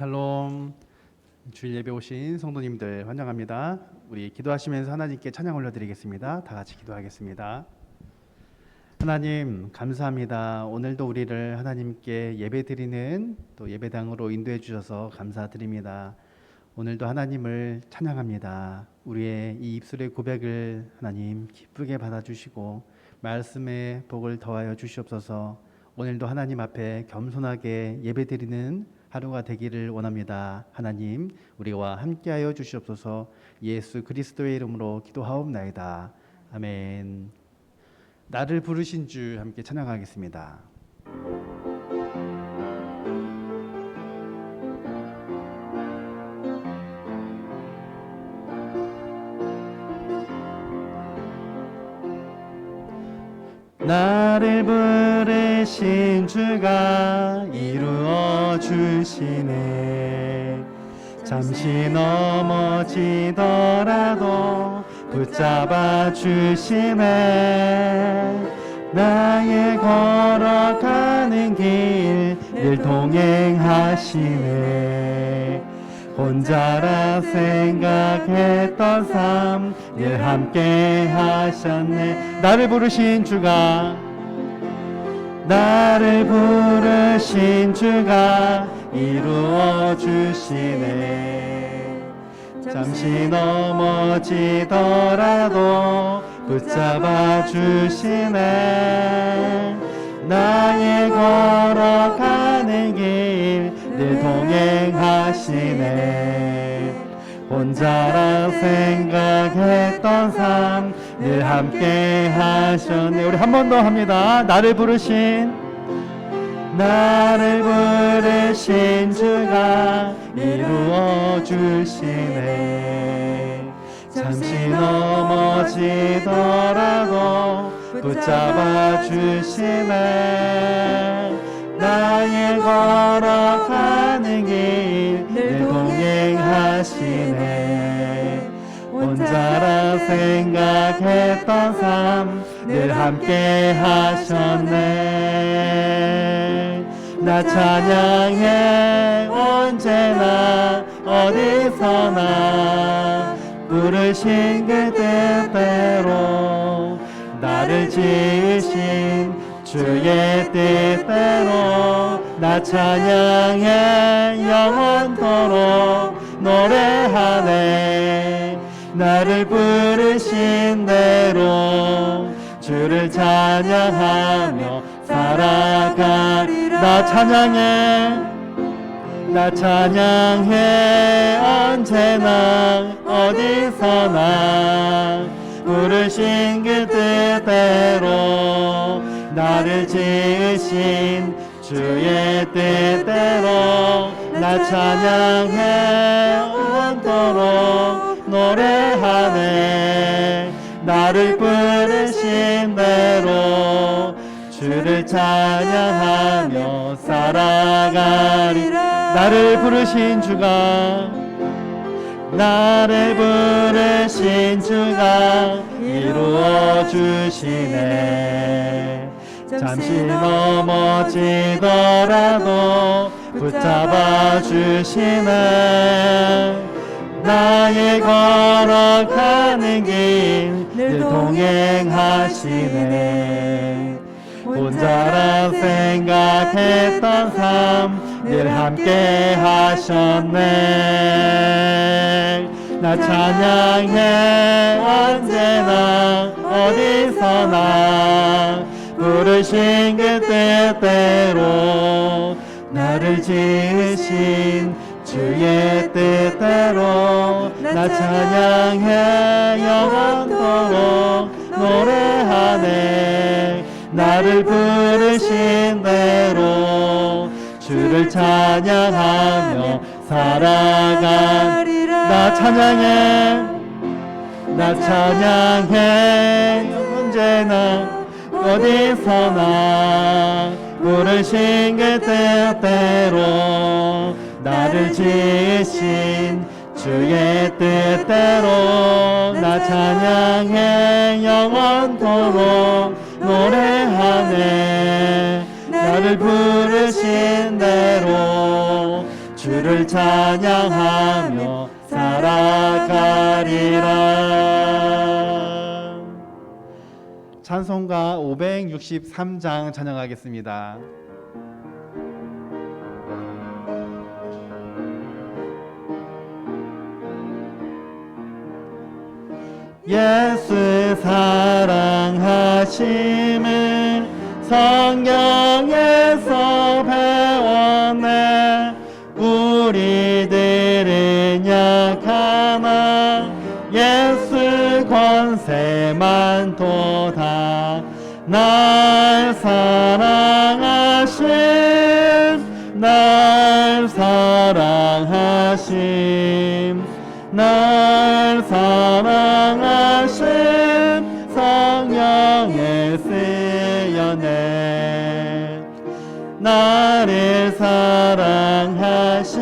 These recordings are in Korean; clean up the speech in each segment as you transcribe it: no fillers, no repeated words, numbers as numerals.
샬롬. 주일 예배 오신 성도님들 환영합니다. 우리 기도하시면서 하나님께 찬양 올려드리겠습니다. 다 같이 기도하겠습니다. 하나님 감사합니다. 오늘도 우리를 하나님께 예배드리는 또 예배당으로 인도해 주셔서 감사드립니다. 오늘도 하나님을 찬양합니다. 우리의 이 입술의 고백을 하나님 기쁘게 받아주시고 말씀의 복을 더하여 주시옵소서. 오늘도 하나님 앞에 겸손하게 예배드리는 하루가 되기를 원합니다. 하나님 우리와 함께하여 주시옵소서. 예수 그리스도의 이름으로 기도하옵나이다. 아멘. 나를 부르신 주 함께 찬양하겠습니다. 나를 부르신 주가 이루어 주시네. 잠시 넘어지더라도 붙잡아 주시네. 나의 걸어가는 길 늘 동행하시네. 혼자라 생각했던 삶 늘 함께 하셨네. 나를 부르신 주가 이루어 주시네. 잠시 넘어지더라도 붙잡아 주시네. 나의 걸어가는 길 늘 동행하시네. 혼자라 생각했던 삶 늘 함께 하셨네. 우리 한 번 더 합니다. 나를 부르신 주가 이루어 주시네. 잠시 넘어지더라도 붙잡아 주시네. 나의 걸어가는 길 늘 동행하시네. 혼자라 생각했던 삶 늘 함께 하셨네. 나 찬양해 언제나 어디서나 부르신 그 뜻대로. 나를 지으신 주의 뜻대로 나 찬양해 영원토록 노래하네. 나를 부르신 대로 주를 찬양하며 살아가리라. 나 찬양해 언제나 어디서나 부르신 그 뜻대로. 나를 지으신 주의 뜻대로 나 찬양해 영원토록 노래하네. 나를 부르신 대로 주를 찬양하며 살아가리라. 나를 부르신 주가 이루어 주시네. 잠시 넘어지더라도 붙잡아 주시네. 나의 걸어가는 길 늘 동행하시네. 혼자라 생각했던 삶 늘 함께 하셨네. 나 찬양해 언제나 어디서나 부르신 그 뜻대로. 나를 지으신 주의 뜻대로 나 찬양해 영원토록 노래하네. 나를 부르신 대로 주를 찬양하며 살아가리라. 나 찬양해 언제나 어디서나 부르신 그 뜻대로. 나를 지으신 주의 뜻대로 나 찬양해 영원토록 노래하네. 나를 부르신 대로 주를 주를 찬양하며 살아가리라. 찬송가 563장 찬양하겠습니다. 예수 사랑하심을 성경에서 배웠네. 우리들은 약하나 예수 권세만 도다. 날 사랑하심, 날 사랑하심, 날 사랑하심 성령에 쓰여내. 나를 사랑하시고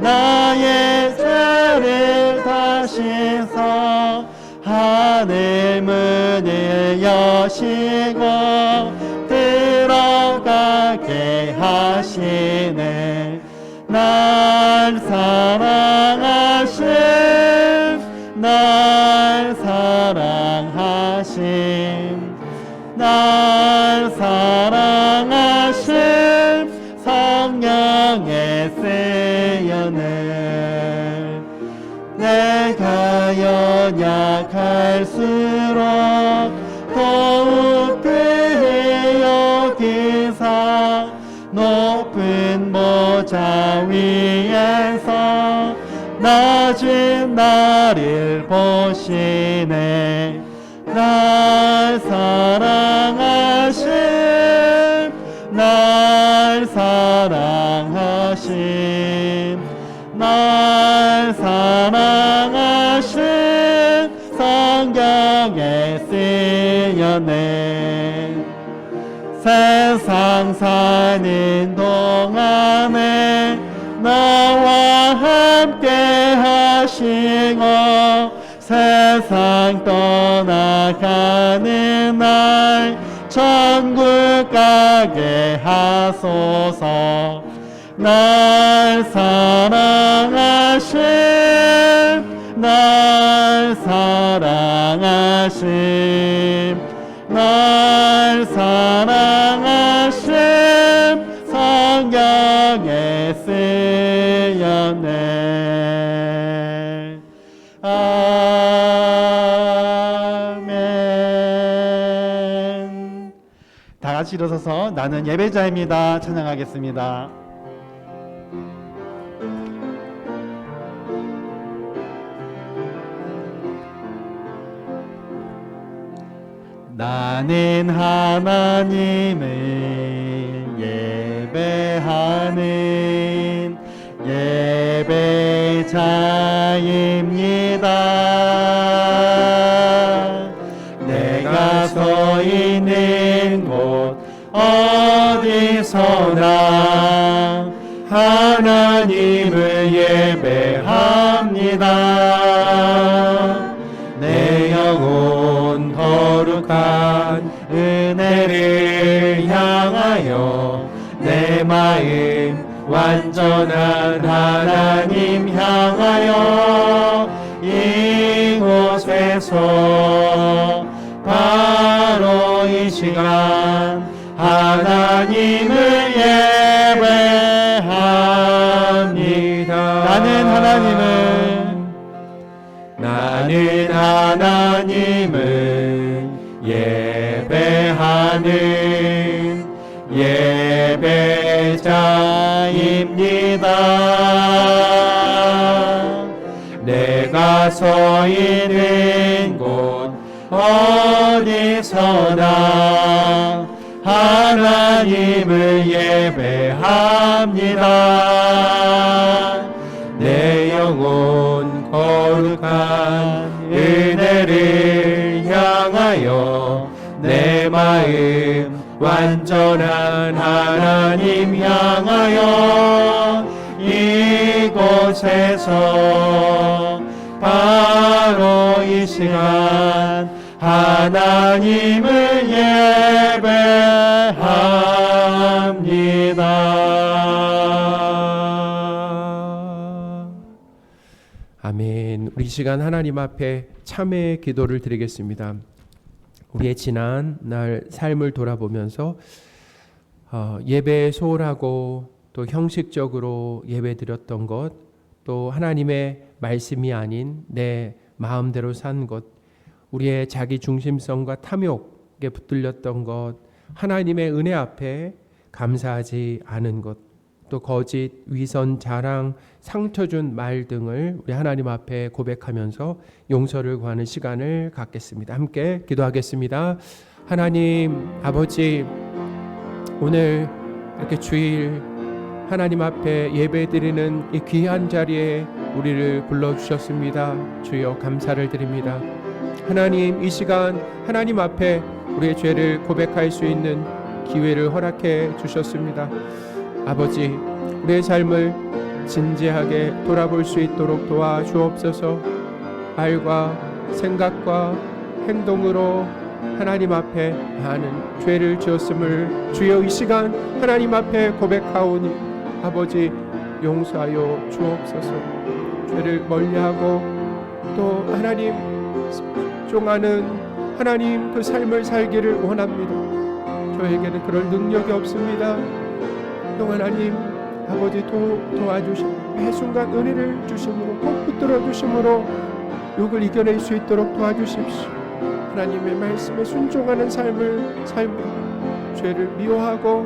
나의 죄를 다시서 하늘 문을 여시고 들어가게 하시네. 날 사랑하심, 날 사랑하심, 날 사랑하심 성령에 쓰여내. 내가 연약할수록 더욱 그리 여기사 높은 보좌 위에서 낮은 나를 보시네. 날 사랑하심, 날 사랑하심, 날 사랑하심 성경에 쓰여내. 세상 사는 동안에 나와 함께 하시고 세상 떠나가는 날 천국 가게 하소서. 날 사랑하심, 날 사랑하심, 날 사랑하심 성경에 쓰여내. 아멘. 다 같이 일어서서 나는 예배자입니다 찬양하겠습니다. 나는 하나님을 예배하는 예배자입니다. 내가 서 있는 곳 어디서나 하나님을 예배합니다. 내 영혼 거룩한 은혜를 향하여 내 마음 완전한 하나님 향하여 이곳에서 바로 이 시간 하나님을 예배합니다. 나는 하나님을 예배하는 예배자입니다. 내가 서 있는 곳 어디서나 하나님을 예배합니다. 내 영혼 거룩한 은혜를 향하여 내 마음 완전한 하나님 향하여 이곳에서 바로 이 시간 하나님을 예배합니다. 啊。 시간 하나님 앞에 참회의 기도를 드리겠습니다. 우리의 지난 날 삶을 돌아보면서 예배에 소홀하고 또 형식적으로 예배 드렸던 것, 또 하나님의 말씀이 아닌 내 마음대로 산 것, 우리의 자기 중심성과 탐욕에 붙들렸던 것, 하나님의 은혜 앞에 감사하지 않은 것, 또 거짓, 위선, 자랑, 상처 준 말 등을 우리 하나님 앞에 고백하면서 용서를 구하는 시간을 갖겠습니다. 함께 기도하겠습니다. 하나님 아버지, 오늘 이렇게 주일 하나님 앞에 예배드리는 이 귀한 자리에 우리를 불러주셨습니다. 주여 감사를 드립니다. 하나님, 이 시간 하나님 앞에 우리의 죄를 고백할 수 있는 기회를 허락해 주셨습니다. 아버지, 우리의 삶을 진지하게 돌아볼 수 있도록 도와주옵소서. 말과 생각과 행동으로 하나님 앞에 많은 죄를 지었음을 주여 이 시간 하나님 앞에 고백하오니 아버지 용서하여 주옵소서. 죄를 멀리하고 또 하나님 순종하는 하나님 그 삶을 살기를 원합니다. 저에게는 그럴 능력이 없습니다. 또 하나님 아버지 도와주시고 매 순간 은혜를 주심으로 꼭 붙들어 주심으로 욕을 이겨낼 수 있도록 도와주십시오. 하나님의 말씀에 순종하는 삶을 삶으로 죄를 미워하고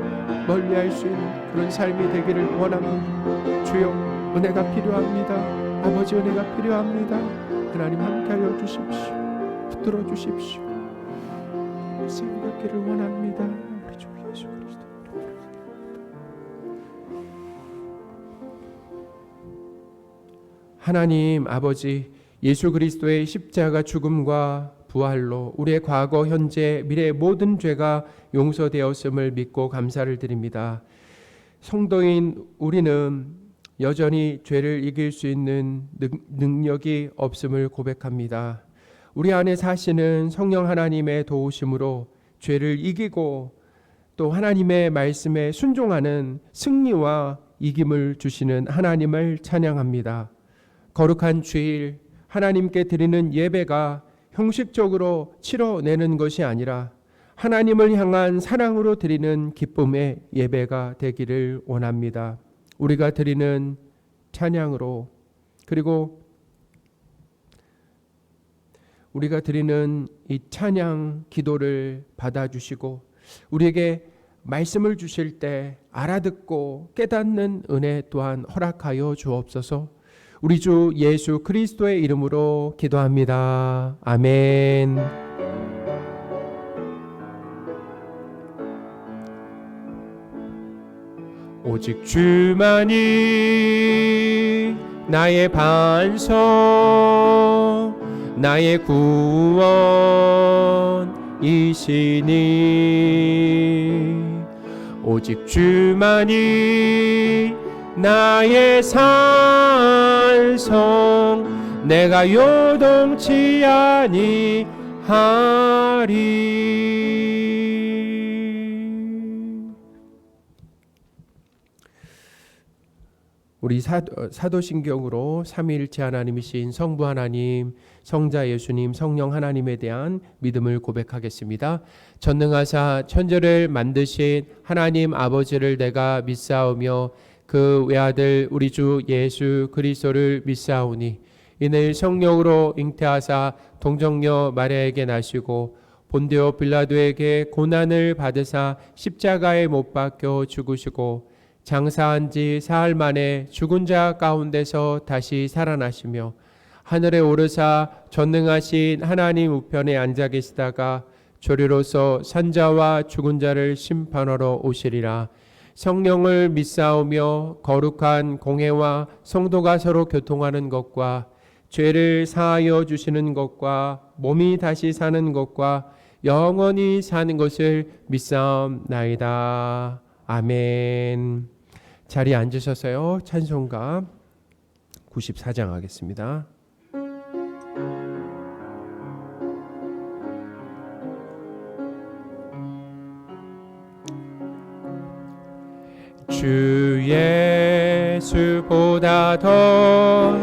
멀리할 수 있는 그런 삶이 되기를 원합니다. 주여 은혜가 필요합니다. 아버지 은혜가 필요합니다. 하나님 함께하여 주십시오. 붙들어 주십시오. 생각기를 원합니다. 우리 주 예수 그리스도. 하나님 아버지, 예수 그리스도의 십자가 죽음과 부활로 우리의 과거, 현재, 미래의 모든 죄가 용서되었음을 믿고 감사를 드립니다. 성도인 우리는 여전히 죄를 이길 수 있는 능력이 없음을 고백합니다. 우리 안에 사시는 성령 하나님의 도우심으로 죄를 이기고 또 하나님의 말씀에 순종하는 승리와 이김을 주시는 하나님을 찬양합니다. 거룩한 주일 하나님께 드리는 예배가 형식적으로 치러내는 것이 아니라 하나님을 향한 사랑으로 드리는 기쁨의 예배가 되기를 원합니다. 우리가 드리는 찬양으로, 그리고 우리가 드리는 이 찬양 기도를 받아주시고 우리에게 말씀을 주실 때 알아듣고 깨닫는 은혜 또한 허락하여 주옵소서. 우리 주 예수 그리스도의 이름으로 기도합니다. 아멘. 오직 주만이 나의 반석, 나의 구원이시니 오직 주만이 나의 산성, 내가 요동치 아니하리. 우리 사도신경으로 삼위일체 하나님이신 성부 하나님, 성자 예수님, 성령 하나님에 대한 믿음을 고백하겠습니다. 전능하사 천지를 만드신 하나님 아버지를 내가 믿사오며 그 외아들 우리 주 예수 그리스도를 믿사오니 이는 성령으로 잉태하사 동정녀 마리아에게 나시고 본디오 빌라도에게 고난을 받으사 십자가에 못 박혀 죽으시고 장사한 지 사흘 만에 죽은 자 가운데서 다시 살아나시며 하늘에 오르사 전능하신 하나님 우편에 앉아 계시다가 조리로서 산자와 죽은 자를 심판하러 오시리라. 성령을 믿사오며 거룩한 공회와 성도가 서로 교통하는 것과 죄를 사하여 주시는 것과 몸이 다시 사는 것과 영원히 사는 것을 믿사옵나이다. 아멘. 자리에 앉으셔서요. 찬송가 94장 하겠습니다. 주 예수보다 더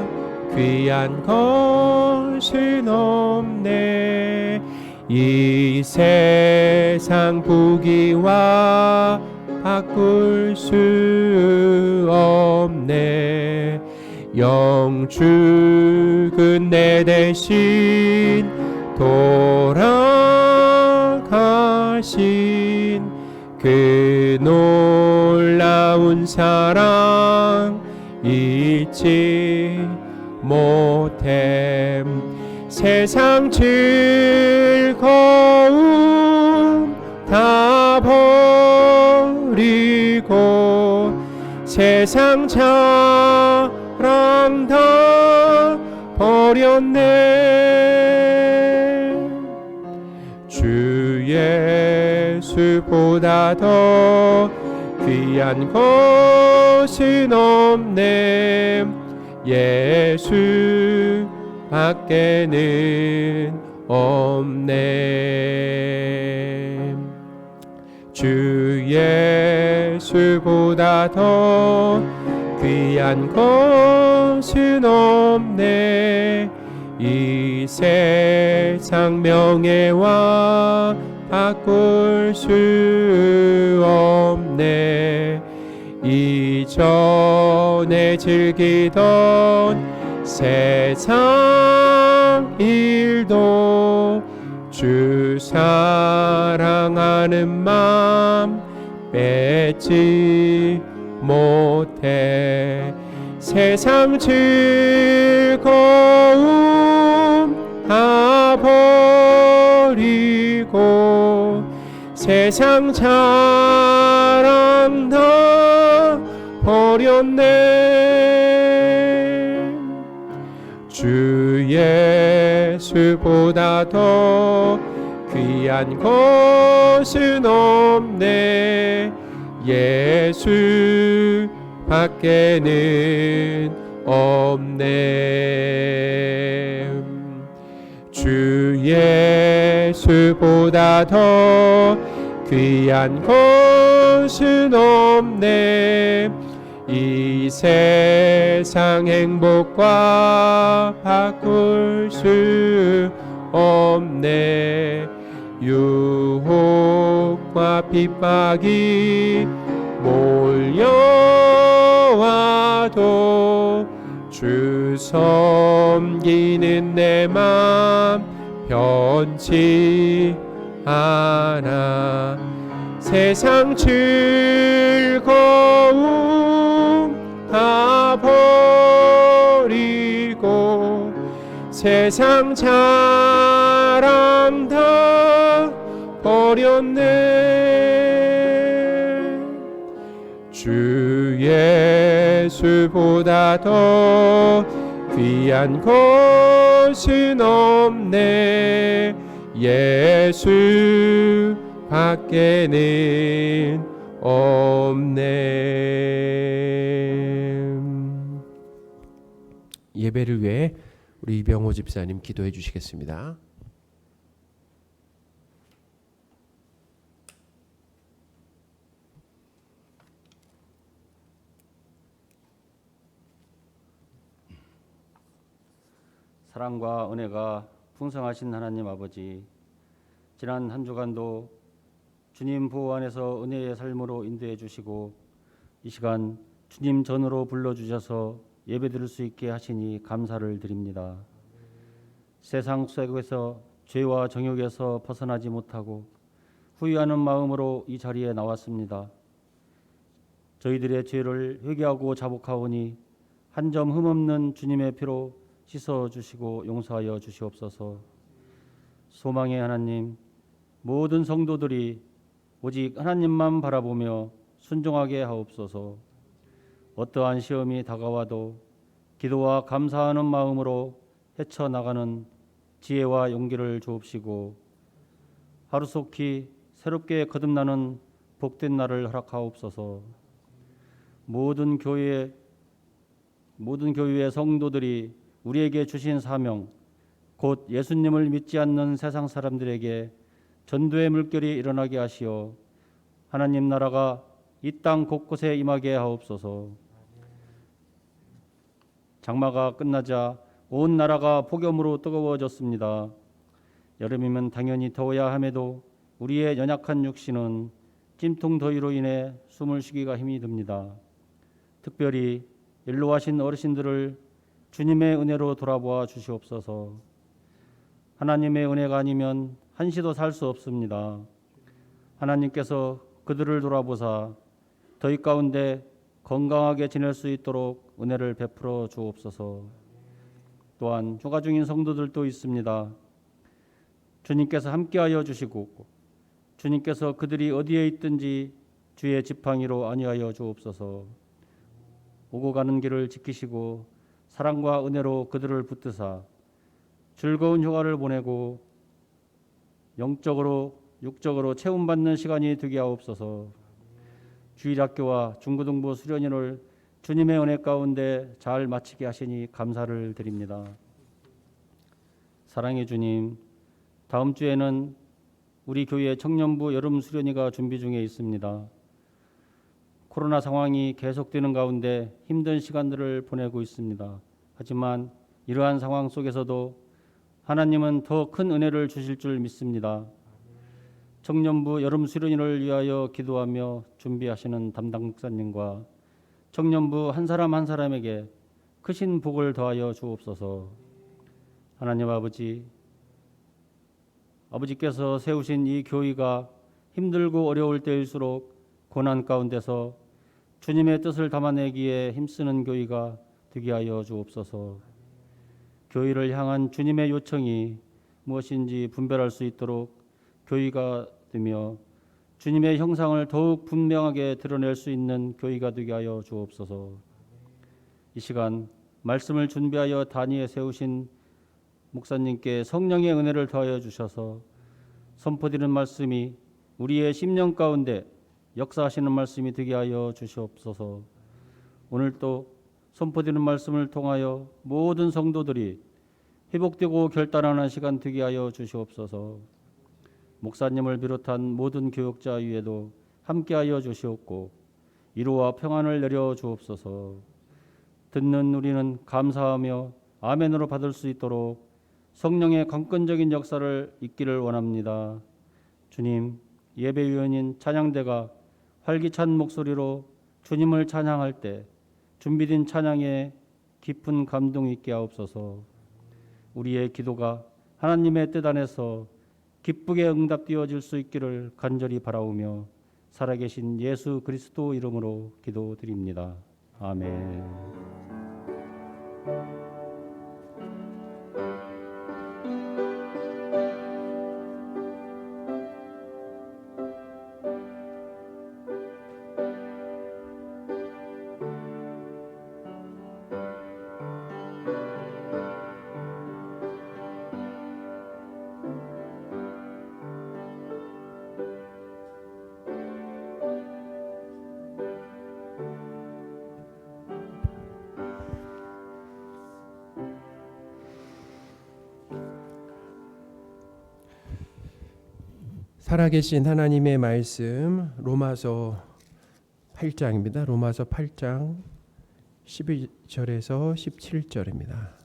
귀한 것은 없네. 이 세상 부귀와 바꿀 수 없네. 영축은 내 대신 돌아가신 그 놀라운 사랑 잊지 못해. 세상 즐거움 다 버리고 세상 자랑 다 버렸네. 주 예수보다 더 귀한 것은 없네. 예수 밖에는 없네. 주 예수보다 더 귀한 것은 없네. 이 세상 명예와 바꿀 수 없네. 이전에 즐기던 세상 일도 주 사랑하는 맘 뺏지 못해. 세상 즐거움 다 버리고 세상 자랑 다 버렸네. 주 예수보다 더 귀한 것은 없네. 예수 밖에는 없네. 주 예수보다 더 귀한 것은 없네. 이 세상 행복과 바꿀 수 없네. 유혹과 핍박이 몰려와도 주 섬기는 내 맘 변치 않아. 세상 즐거움 다 버리고 세상 자랑 다 버렸네. 주 예수보다 더 귀한 것은 없네. 예수 밖에는 없네. 예배를 위해 우리 이병호 집사님 기도해 주시겠습니다. 사랑과 은혜가 풍성하신 하나님 아버지, 지난 한 주간도 주님 보호 안에서 은혜의 삶으로 인도해 주시고 이 시간 주님 전으로 불러주셔서 예배드릴 수 있게 하시니 감사를 드립니다. 세상 속에서 죄와 정욕에서 벗어나지 못하고 후회하는 마음으로 이 자리에 나왔습니다. 저희들의 죄를 회개하고 자복하오니 한 점 흠없는 주님의 피로 씻어주시고 용서하여 주시옵소서. 소망의 하나님, 모든 성도들이 오직 하나님만 바라보며 순종하게 하옵소서. 어떠한 시험이 다가와도 기도와 감사하는 마음으로 헤쳐나가는 지혜와 용기를 주옵시고 하루속히 새롭게 거듭나는 복된 날을 허락하옵소서. 모든 교회의 성도들이 우리에게 주신 사명, 곧 예수님을 믿지 않는 세상 사람들에게 전도의 물결이 일어나게 하시어 하나님 나라가 이 땅 곳곳에 임하게 하옵소서. 장마가 끝나자 온 나라가 폭염으로 뜨거워졌습니다. 여름이면 당연히 더워야 함에도 우리의 연약한 육신은 찜통 더위로 인해 숨을 쉬기가 힘이 듭니다. 특별히 연로하신 어르신들을 주님의 은혜로 돌아보아 주시옵소서. 하나님의 은혜가 아니면 한시도 살 수 없습니다. 하나님께서 그들을 돌아보사 더위 가운데 건강하게 지낼 수 있도록 은혜를 베풀어 주옵소서. 또한 휴가 중인 성도들도 있습니다. 주님께서 함께하여 주시고 주님께서 그들이 어디에 있든지 주의 지팡이로 안위하여 주옵소서. 오고 가는 길을 지키시고 사랑과 은혜로 그들을 붙드사 즐거운 휴가를 보내고 영적으로 육적으로 채움받는 시간이 되게 하옵소서. 주일학교와 중고등부 수련회를 주님의 은혜 가운데 잘 마치게 하시니 감사를 드립니다. 사랑의 주님, 다음 주에는 우리 교회 청년부 여름 수련회가 준비 중에 있습니다. 코로나 상황이 계속되는 가운데 힘든 시간들을 보내고 있습니다. 하지만 이러한 상황 속에서도 하나님은 더 큰 은혜를 주실 줄 믿습니다. 청년부 여름 수련회를 위하여 기도하며 준비하시는 담당 목사님과 청년부 한 사람 한 사람에게 크신 복을 더하여 주옵소서. 하나님 아버지께서 세우신 이 교회가 힘들고 어려울 때일수록 고난 가운데서 주님의 뜻을 담아내기에 힘쓰는 교회가 되게 하여 주옵소서. 교회를 향한 주님의 요청이 무엇인지 분별할 수 있도록 교회가 되며 주님의 형상을 더욱 분명하게 드러낼 수 있는 교회가 되게 하여 주옵소서. 이 시간 말씀을 준비하여 단위에 세우신 목사님께 성령의 은혜를 더하여 주셔서 선포드리는 말씀이 우리의 심령 가운데 역사하시는 말씀이 되게 하여 주시옵소서. 오늘 또 선포드리는 말씀을 통하여 모든 성도들이 회복되고 결단하는 시간 되게 하여 주시옵소서. 목사님을 비롯한 모든 교역자 위에도 함께하여 주시옵고 위로와 평안을 내려 주옵소서. 듣는 우리는 감사하며 아멘으로 받을 수 있도록 성령의 강권적인 역사를 있기를 원합니다. 주님, 예배위원인 찬양대가 활기찬 목소리로 주님을 찬양할 때 준비된 찬양에 깊은 감동이 있게 하옵소서. 우리의 기도가 하나님의 뜻 안에서 기쁘게 응답되어질 수 있기를 간절히 바라오며 살아계신 예수 그리스도 이름으로 기도드립니다. 아멘. 살아계신 하나님의 말씀 로마서 8장입니다. 로마서 8장 12절에서 17절입니다.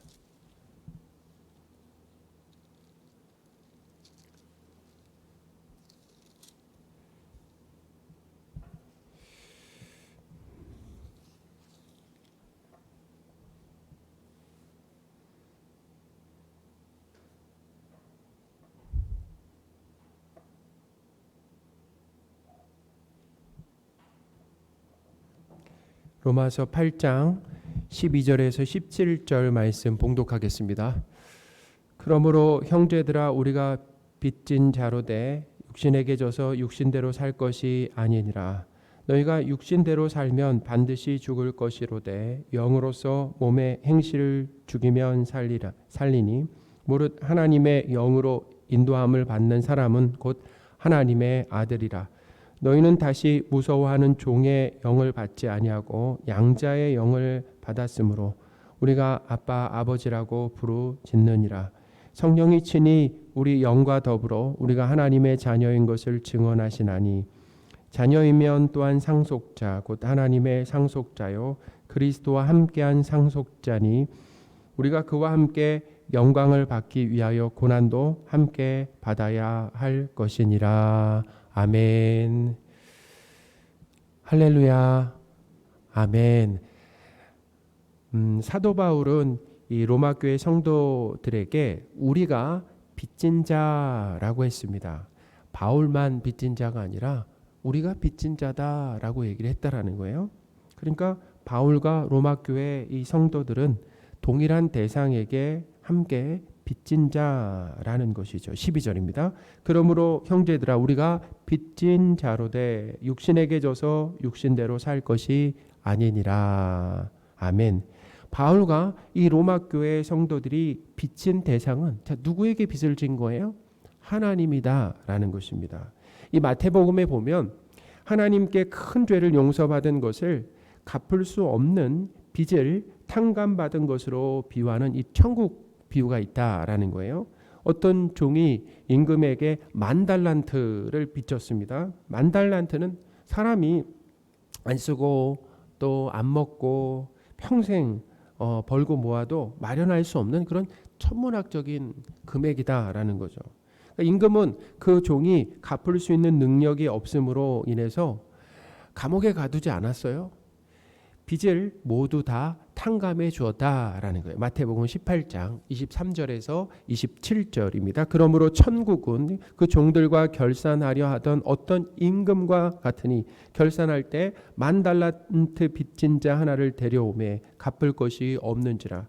로마서 8장 12절에서 17절 말씀 봉독하겠습니다. 그러므로 형제들아 우리가 빚진 자로 돼 육신에게 져서 육신대로 살 것이 아니니라. 너희가 육신대로 살면 반드시 죽을 것이로되 영으로서 몸의 행실을 죽이면 살리니 무릇 하나님의 영으로 인도함을 받는 사람은 곧 하나님의 아들이라. 너희는 다시 무서워하는 종의 영을 받지 아니하고 양자의 영을 받았으므로 우리가 아빠 아버지라고 부르짖느니라. 성령이 친히 우리 영과 더불어 우리가 하나님의 자녀인 것을 증언하시나니 자녀이면 또한 상속자 곧 하나님의 상속자요 그리스도와 함께한 상속자니 우리가 그와 함께 영광을 받기 위하여 고난도 함께 받아야 할 것이니라. 아멘. 할렐루야. 아멘. 사도 바울은 이 로마 교회 성도들에게 우리가 빚진 자라고 했습니다. 바울만 빚진 자가 아니라 우리가 빚진 자다라고 얘기를 했다라는 거예요. 그러니까 바울과 로마 교회 이 성도들은 동일한 대상에게 함께 빚진 자라는 것이죠. 12절입니다. 그러므로 형제들아 우리가 빚진 자로되 육신에게 져서 육신대로 살 것이 아니니라. 아멘. 바울과 이 로마 교회 성도들이 빚진 대상은 누구에게 빚을 진 거예요? 하나님이다라는 것입니다. 이 마태복음에 보면 하나님께 큰 죄를 용서받은 것을 갚을 수 없는 빚을 탕감받은 것으로 비유하는 이 천국 비유가 있다라는 거예요. 어떤 종이 임금에게 10,000달란트를 빚졌습니다. 10,000달란트는 사람이 안 쓰고 또 안 먹고 평생 벌고 모아도 마련할 수 없는 그런 천문학적인 금액이다라는 거죠. 그러니까 임금은 그 종이 갚을 수 있는 능력이 없음으로 인해서 감옥에 가두지 않았어요. 빚을 모두 다 탕감해 주었다라는 거예요. 마태복음 18장 23절에서 27절입니다. 그러므로 천국은 그 종들과 결산하려 하던 어떤 임금과 같으니 결산할 때 10,000달란트 빚진 자 하나를 데려오매 갚을 것이 없는지라.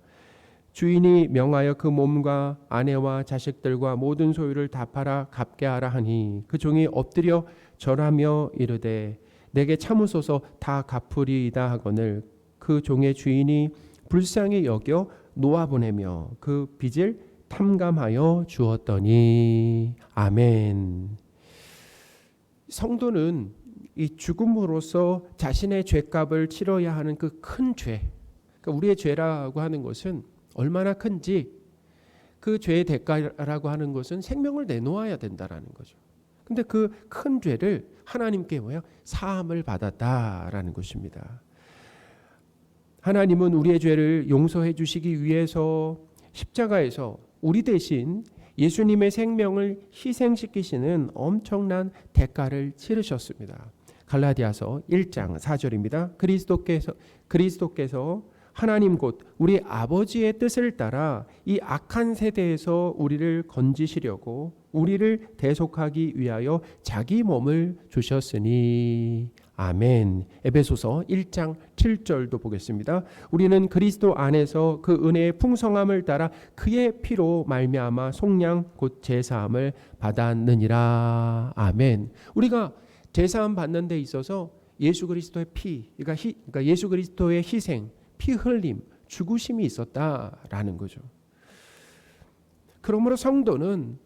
주인이 명하여 그 몸과 아내와 자식들과 모든 소유를 다 팔아 갚게 하라 하니 그 종이 엎드려 절하며 이르되 내게 참으소서 다 갚으리이다 하거늘 그 종의 주인이 불쌍히 여겨 놓아보내며 그 빚을 탕감하여 주었더니. 아멘. 성도는 이 죽음으로써 자신의 죄값을 치러야 하는 그 큰 죄, 그러니까 우리의 죄라고 하는 것은 얼마나 큰지, 그 죄의 대가라고 하는 것은 생명을 내놓아야 된다라는 거죠. 근데 그 큰 죄를 하나님께 사함을 받았다라는 것입니다. 하나님은 우리의 죄를 용서해 주시기 위해서 십자가에서 우리 대신 예수님의 생명을 희생시키시는 엄청난 대가를 치르셨습니다. 갈라디아서 1장 4절입니다. 그리스도께서 하나님 곧 우리 아버지의 뜻을 따라 이 악한 세대에서 우리를 건지시려고 우리를 대속하기 위하여 자기 몸을 주셨으니. 아멘. 에베소서 1장 7절도 보겠습니다. 우리는 그리스도 안에서 그 은혜의 풍성함을 따라 그의 피로 말미암아 속량 곧 제사함을 받았느니라. 아멘. 우리가 제사함 받는 데 있어서 예수 그리스도의 피, 그러니까 예수 그리스도의 희생, 피 흘림, 죽으심이 있었다라는 거죠. 그러므로 성도는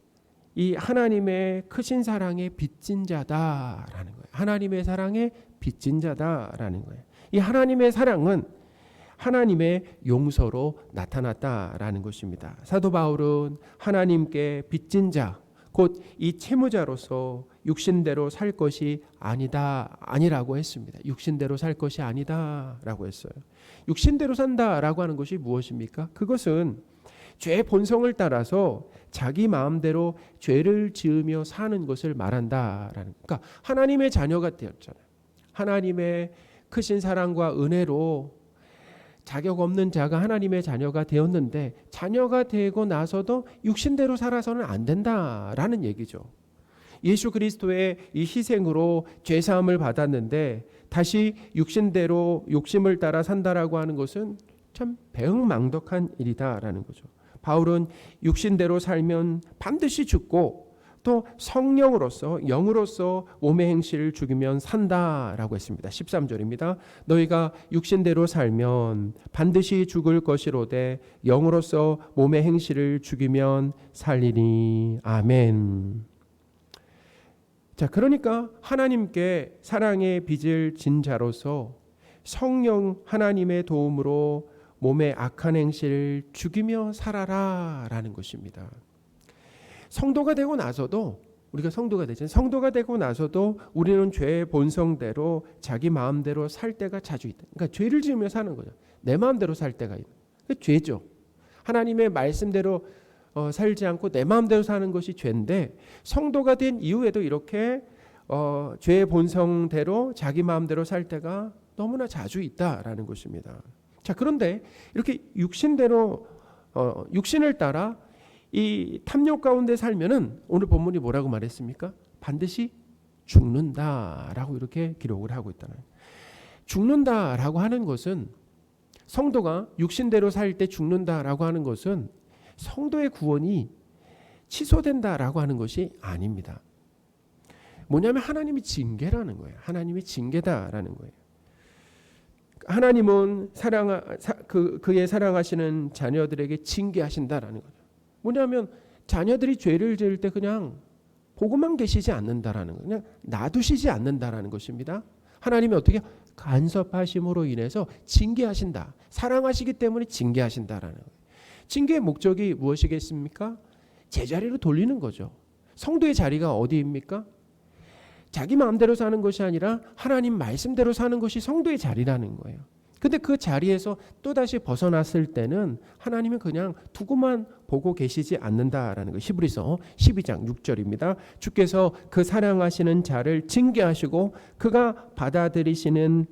이 하나님의 크신 사랑의 빚진 자다라는 거예요. 하나님의 사랑의 빚진 자다라는 거예요. 이 하나님의 사랑은 하나님의 용서로 나타났다라는 것입니다. 사도 바울은 하나님께 빚진 자, 곧 이 채무자로서 육신대로 살 것이 아니라고 했습니다. 육신대로 살 것이 아니다라고 했어요. 육신대로 산다라고 하는 것이 무엇입니까? 그것은 죄의 본성을 따라서 자기 마음대로 죄를 지으며 사는 것을 말한다라는. 그러니까 하나님의 자녀가 되었잖아요. 하나님의 크신 사랑과 은혜로 자격 없는 자가 하나님의 자녀가 되었는데 자녀가 되고 나서도 육신대로 살아서는 안 된다라는 얘기죠. 예수 그리스도의 이 희생으로 죄사함을 받았는데 다시 육신대로 욕심을 따라 산다라고 하는 것은 참 배은망덕한 일이다라는 거죠. 바울은 육신대로 살면 반드시 죽고 또 성령으로서 영으로서 몸의 행실을 죽이면 산다라고 했습니다. 13절입니다. 너희가 육신대로 살면 반드시 죽을 것이로되 영으로서 몸의 행실을 죽이면 살리니. 아멘. 자, 그러니까 하나님께 사랑의 빚을 진 자로서 성령 하나님의 도움으로 몸의 악한 행실을 죽이며 살아라라는 것입니다. 성도가 되고 나서도 우리가 성도가 되잖아요. 성도가 되고 나서도 우리는 죄의 본성대로 자기 마음대로 살 때가 자주 있다. 그러니까 죄를 지으며 사는 거죠. 내 마음대로 살 때가 있는. 그 죄죠. 하나님의 말씀대로 살지 않고 내 마음대로 사는 것이 죄인데 성도가 된 이후에도 이렇게 죄의 본성대로 자기 마음대로 살 때가 너무나 자주 있다라는 것입니다. 자, 그런데 이렇게 육신대로 육신을 따라 이 탐욕 가운데 살면은 오늘 본문이 뭐라고 말했습니까? 반드시 죽는다라고 이렇게 기록을 하고 있다는. 죽는다라고 하는 것은 성도가 육신대로 살 때 죽는다라고 하는 것은 성도의 구원이 취소된다라고 하는 것이 아닙니다. 뭐냐면 하나님이 징계라는 거예요. 하나님이 징계다라는 거예요. 하나님은 그의 사랑하시는 자녀들에게 징계하신다라는 거죠. 뭐냐면 자녀들이 죄를 지을 때 그냥 보고만 계시지 않는다라는 거예요. 그냥 놔두시지 않는다라는 것입니다. 하나님이 어떻게 간섭하심으로 인해서 징계하신다. 사랑하시기 때문에 징계하신다라는 거예요. 징계의 목적이 무엇이겠습니까? 제자리로 돌리는 거죠. 성도의 자리가 어디입니까? 자기 마음대로 사는 것이 아니라 하나님 말씀대로 사는 것이 성도의 자리라는 거예요. 근데 그 자리에서 또다시 벗어났을 때는 하나님은 그냥 두고만 보고 계시지 않는다라는 거예요. 히브리서 12장 6절입니다. 주께서 그 사랑하시는 자를 징계하시고 그가 받아들이시는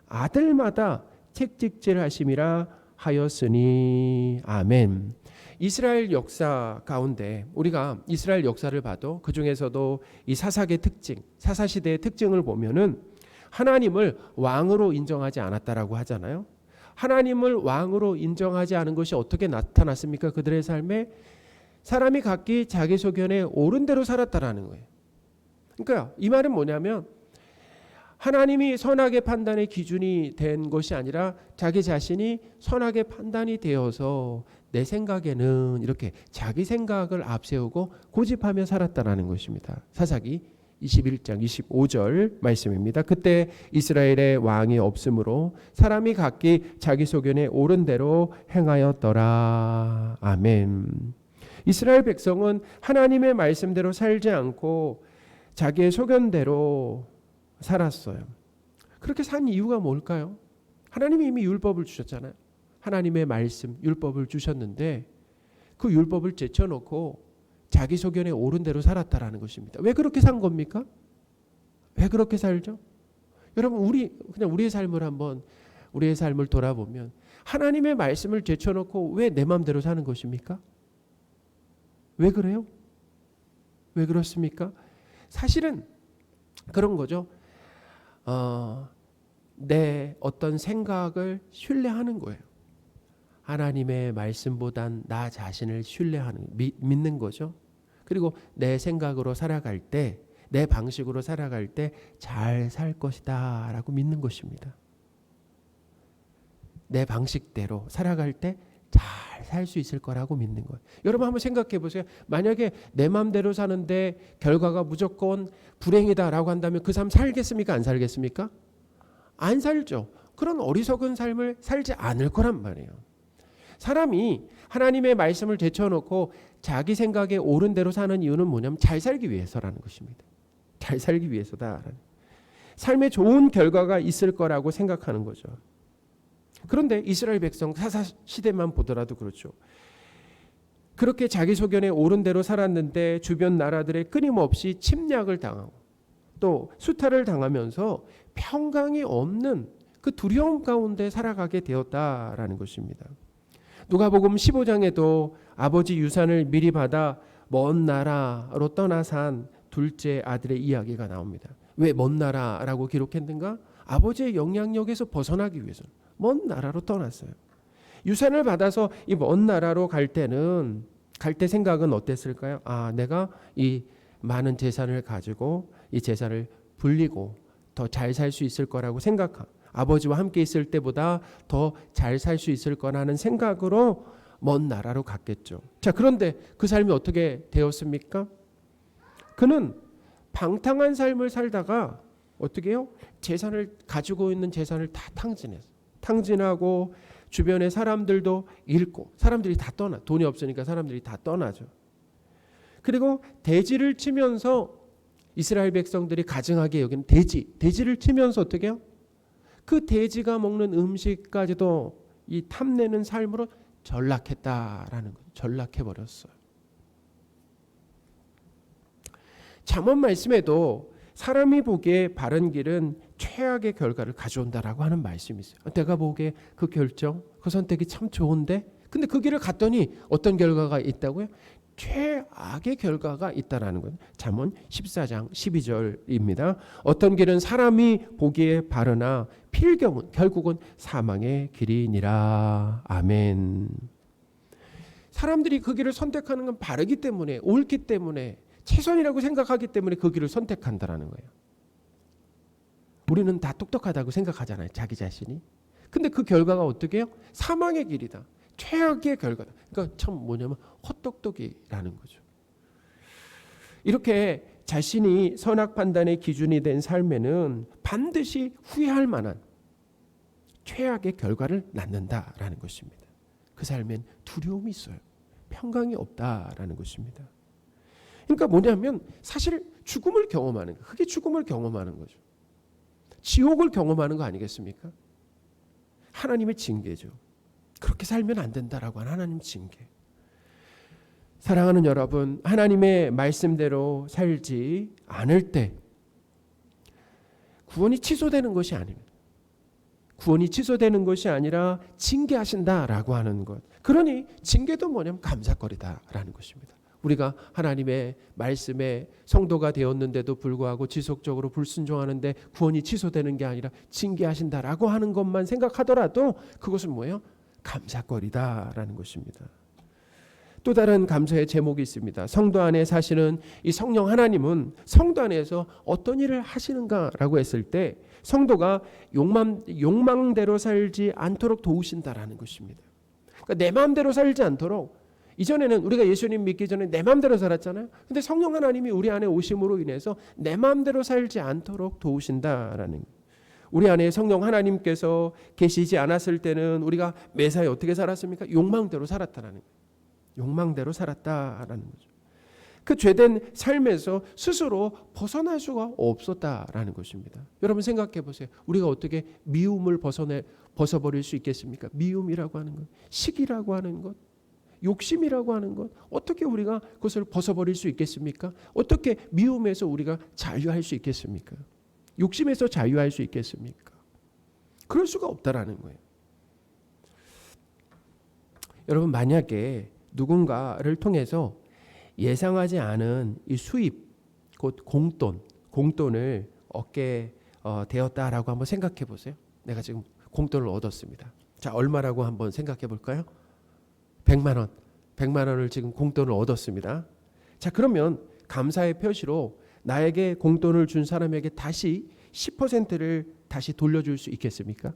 아들마다 책직질하심이라 하였으니 아멘. 이스라엘 역사 가운데 우리가 이스라엘 역사를 봐도 그 중에서도 이 사사기의 특징, 사사시대의 특징을 보면은 하나님을 왕으로 인정하지 않았다라고 하잖아요. 하나님을 왕으로 인정하지 않은 것이 어떻게 나타났습니까? 그들의 삶에 사람이 각기 자기 소견에 옳은 대로 살았다라는 거예요. 그러니까 이 말은 뭐냐면 하나님이 선악의 판단의 기준이 된 것이 아니라 자기 자신이 선악의 판단이 되어서 내 생각에는 이렇게 자기 생각을 앞세우고 고집하며 살았다라는 것입니다. 사사기 21장 25절 말씀입니다. 그때 이스라엘의 왕이 없으므로 사람이 각기 자기 소견에 옳은 대로 행하였더라. 아멘. 이스라엘 백성은 하나님의 말씀대로 살지 않고 자기의 소견대로 살았어요. 그렇게 산 이유가 뭘까요? 하나님이 이미 율법을 주셨잖아요. 하나님의 말씀, 율법을 주셨는데 그 율법을 제쳐놓고 자기 소견에 옳은 대로 살았다라는 것입니다. 왜 그렇게 산 겁니까? 왜 그렇게 살죠? 여러분 그냥 우리의 삶을 한번 우리의 삶을 돌아보면 하나님의 말씀을 제쳐놓고 왜 내 마음대로 사는 것입니까? 왜 그래요? 왜 그렇습니까? 사실은 그런 거죠. 내 어떤 생각을 신뢰하는 거예요. 하나님의 말씀보단 나 자신을 신뢰하는 믿는 거죠. 그리고 내 생각으로 살아갈 때 내 방식으로 살아갈 때 잘 살 것이다 라고 믿는 것입니다. 내 방식대로 살아갈 때 잘 살 수 있을 거라고 믿는 거예요. 여러분 한번 생각해 보세요. 만약에 내 마음대로 사는데 결과가 무조건 불행이다라고 한다면 그 삶 살겠습니까? 안 살겠습니까? 안 살죠. 그런 어리석은 삶을 살지 않을 거란 말이에요. 사람이 하나님의 말씀을 제쳐놓고 자기 생각에 옳은 대로 사는 이유는 뭐냐면 잘 살기 위해서라는 것입니다. 잘 살기 위해서다. 삶에 좋은 결과가 있을 거라고 생각하는 거죠. 그런데 이스라엘 백성 사사 시대만 보더라도 그렇죠. 그렇게 자기 소견에 옳은 대로 살았는데 주변 나라들의 끊임없이 침략을 당하고 또 수탈을 당하면서 평강이 없는 그 두려움 가운데 살아가게 되었다라는 것입니다. 누가복음 15장에도 아버지 유산을 미리 받아 먼 나라로 떠나 산 둘째 아들의 이야기가 나옵니다. 왜 먼 나라라고 기록했는가? 아버지의 영향력에서 벗어나기 위해서 먼 나라로 떠났어요. 유산을 받아서 이 먼 나라로 갈 때 생각은 어땠을까요? 내가 이 많은 재산을 가지고 이 재산을 불리고 더 잘 살 수 있을 거라고 아버지와 함께 있을 때보다 더 잘 살 수 있을 거라는 생각으로 먼 나라로 갔겠죠. 자, 그런데 그 삶이 어떻게 되었습니까? 그는 방탕한 삶을 살다가 어떻게 해요? 가지고 있는 재산을 다 탕진하고 주변의 사람들도 잃고 사람들이 다 돈이 없으니까 사람들이 다 떠나죠. 그리고 대지를 치면서 이스라엘 백성들이 가증하게 여기는 대지를 치면서 어떻게 해요? 그 돼지가 먹는 음식까지도 이 탐내는 삶으로 전락했다라는 거죠. 전락해버렸어요. 잠언 말씀에도 사람이 보기에 바른 길은 최악의 결과를 가져온다라고 하는 말씀이 있어요. 내가 보기에 그 결정, 그 선택이 참 좋은데 근데 그 길을 갔더니 어떤 결과가 있다고요? 최악의 결과가 있다라는 거예요. 잠언 14장 12절입니다. 어떤 길은 사람이 보기에 바르나 필경은 결국은 사망의 길이니라. 아멘. 사람들이 그 길을 선택하는 건 바르기 때문에, 옳기 때문에, 최선이라고 생각하기 때문에 그 길을 선택한다라는 거예요. 우리는 다 똑똑하다고 생각하잖아요, 자기 자신이. 근데 그 결과가 어떻게 해요? 사망의 길이다. 최악의 결과다. 그러니까 참 뭐냐면 헛똑똑이라는 거죠. 이렇게 자신이 선악 판단의 기준이 된 삶에는 반드시 후회할 만한 최악의 결과를 낳는다라는 것입니다. 그 삶엔 두려움이 있어요. 평강이 없다라는 것입니다. 그러니까 뭐냐면 사실 죽음을 경험하는 거, 그게 죽음을 경험하는 거죠. 지옥을 경험하는 거 아니겠습니까? 하나님의 징계죠. 그렇게 살면 안 된다라고 하는 하나님 징계. 사랑하는 여러분, 하나님의 말씀대로 살지 않을 때 구원이 취소되는 것이 아닙니다. 구원이 취소되는 것이 아니라 징계하신다라고 하는 것. 그러니 징계도 뭐냐면 감사거리다라는 것입니다. 우리가 하나님의 말씀에 성도가 되었는데도 불구하고 지속적으로 불순종하는데 구원이 취소되는 게 아니라 징계하신다라고 하는 것만 생각하더라도 그것은 뭐예요? 감사거리다라는 것입니다. 또 다른 감사의 제목이 있습니다. 성도 안에 사시는 이 성령 하나님은 성도 안에서 어떤 일을 하시는가라고 했을 때 성도가 욕망대로 살지 않도록 도우신다라는 것입니다. 그러니까 내 마음대로 살지 않도록, 이전에는 우리가 예수님 믿기 전에 내 마음대로 살았잖아요. 근데 성령 하나님이 우리 안에 오심으로 인해서 내 마음대로 살지 않도록 도우신다라는 거예요. 우리 안에 성령 하나님께서 계시지 않았을 때는 우리가 매사에 어떻게 살았습니까? 욕망대로 살았다라는 거예요. 욕망대로 살았다라는 거죠. 그 죄된 삶에서 스스로 벗어날 수가 없었다라는 것입니다. 여러분 생각해 보세요. 우리가 어떻게 미움을 벗어버릴 수 있겠습니까? 미움이라고 하는 것, 시기라고 하는 것, 욕심이라고 하는 것, 어떻게 우리가 그것을 벗어버릴 수 있겠습니까? 어떻게 미움에서 우리가 자유할 수 있겠습니까? 욕심에서 자유할 수 있겠습니까? 그럴 수가 없다라는 거예요. 여러분 만약에 누군가를 통해서 예상하지 않은 이 수입, 곧 공돈을 얻게 되었다라고 한번 생각해 보세요. 내가 지금 공돈을 얻었습니다. 자, 얼마라고 한번 생각해 볼까요? 100만 원. 100만 원을 지금 공돈을 얻었습니다. 자, 그러면 감사의 표시로 나에게 공돈을 준 사람에게 다시 10%를 다시 돌려줄 수 있겠습니까?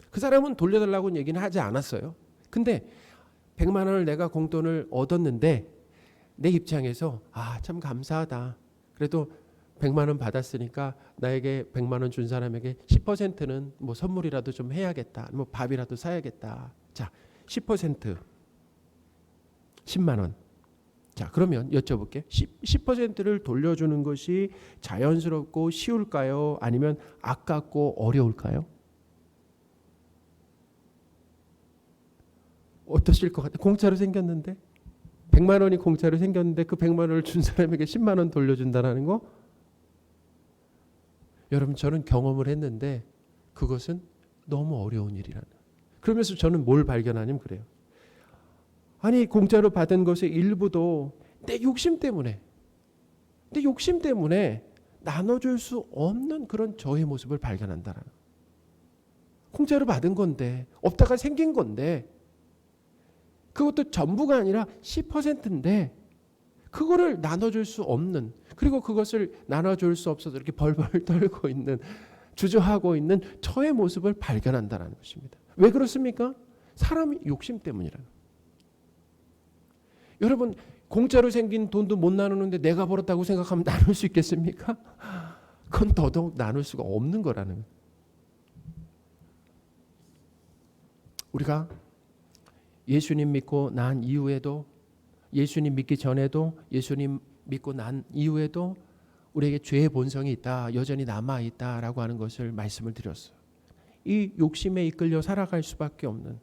그 사람은 돌려달라고 얘기는 하지 않았어요. 근데 100만 원을 내가 공돈을 얻었는데 내 입장에서 참 감사하다. 그래도 100만 원 받았으니까 나에게 100만 원 준 사람에게 10%는 뭐 선물이라도 좀 해야겠다. 뭐 밥이라도 사야겠다. 자, 10% 10만 원. 자, 그러면 여쭤볼게요. 10%를 돌려주는 것이 자연스럽고 쉬울까요? 아니면 아깝고 어려울까요? 어떠실 것 같아요? 공짜로 생겼는데 100만 원이 공짜로 생겼는데 그 100만 원을 준 사람에게 10만 원 돌려준다는 거? 여러분 저는 경험을 했는데 그것은 너무 어려운 일이라는. 그러면서 저는 뭘 발견하냐면 그래요. 아니 공짜로 받은 것의 일부도 내 욕심 때문에 나눠줄 수 없는 그런 저의 모습을 발견한다라는. 공짜로 받은 건데 없다가 생긴 건데 그것도 전부가 아니라 10%인데 그거를 나눠줄 수 없는, 그리고 그것을 나눠줄 수 없어서 이렇게 벌벌 떨고 있는, 주저하고 있는 저의 모습을 발견한다는 것입니다. 왜 그렇습니까? 사람이 욕심 때문이라는. 여러분 공짜로 생긴 돈도 못 나누는데 내가 벌었다고 생각하면 나눌 수 있겠습니까? 그건 더더욱 나눌 수가 없는 거라는 거예요. 우리가 예수님 믿고 난 이후에도, 예수님 믿기 전에도, 예수님 믿고 난 이후에도 우리에게 죄의 본성이 있다, 여전히 남아있다라고 하는 것을 말씀을 드렸어요. 이 욕심에 이끌려 살아갈 수밖에 없는,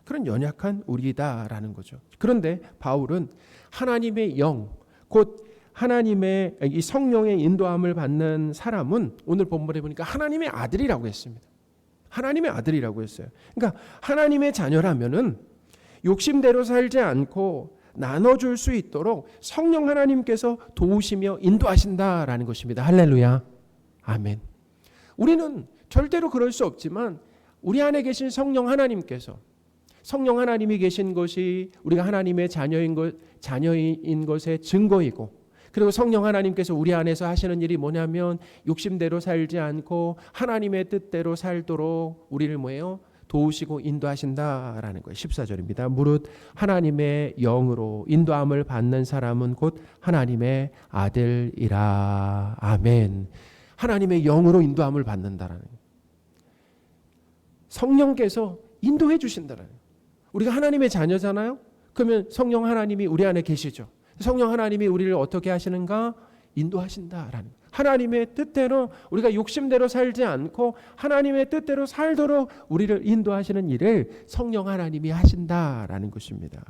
그런 연약한 우리다라는 거죠. 그런데 바울은 하나님의 영, 곧 하나님의 이 성령의 인도함을 받는 사람은 오늘 본문에 보니까 하나님의 아들이라고 했습니다. 하나님의 아들이라고 했어요. 그러니까 하나님의 자녀라면은 욕심대로 살지 않고 나눠줄 수 있도록 성령 하나님께서 도우시며 인도하신다라는 것입니다. 할렐루야. 아멘. 우리는 절대로 그럴 수 없지만 우리 안에 계신 성령 하나님께서, 성령 하나님이 계신 것이 우리가 하나님의 자녀인 것의 증거이고, 그리고 성령 하나님께서 우리 안에서 하시는 일이 뭐냐면 욕심대로 살지 않고 하나님의 뜻대로 살도록 우리를 뭐예요? 도우시고 인도하신다라는 거예요. 14절입니다. 무릇 하나님의 영으로 인도함을 받는 사람은 곧 하나님의 아들이라. 아멘. 하나님의 영으로 인도함을 받는다라는 거예요. 성령께서 인도해 주신다라는 거예요. 우리가 하나님의 자녀잖아요. 그러면 성령 하나님이 우리 안에 계시죠. 성령 하나님이 우리를 어떻게 하시는가? 인도하신다라는 거예요. 하나님의 뜻대로 우리가 욕심대로 살지 않고 하나님의 뜻대로 살도록 우리를 인도하시는 일을 성령 하나님이 하신다라는 것입니다.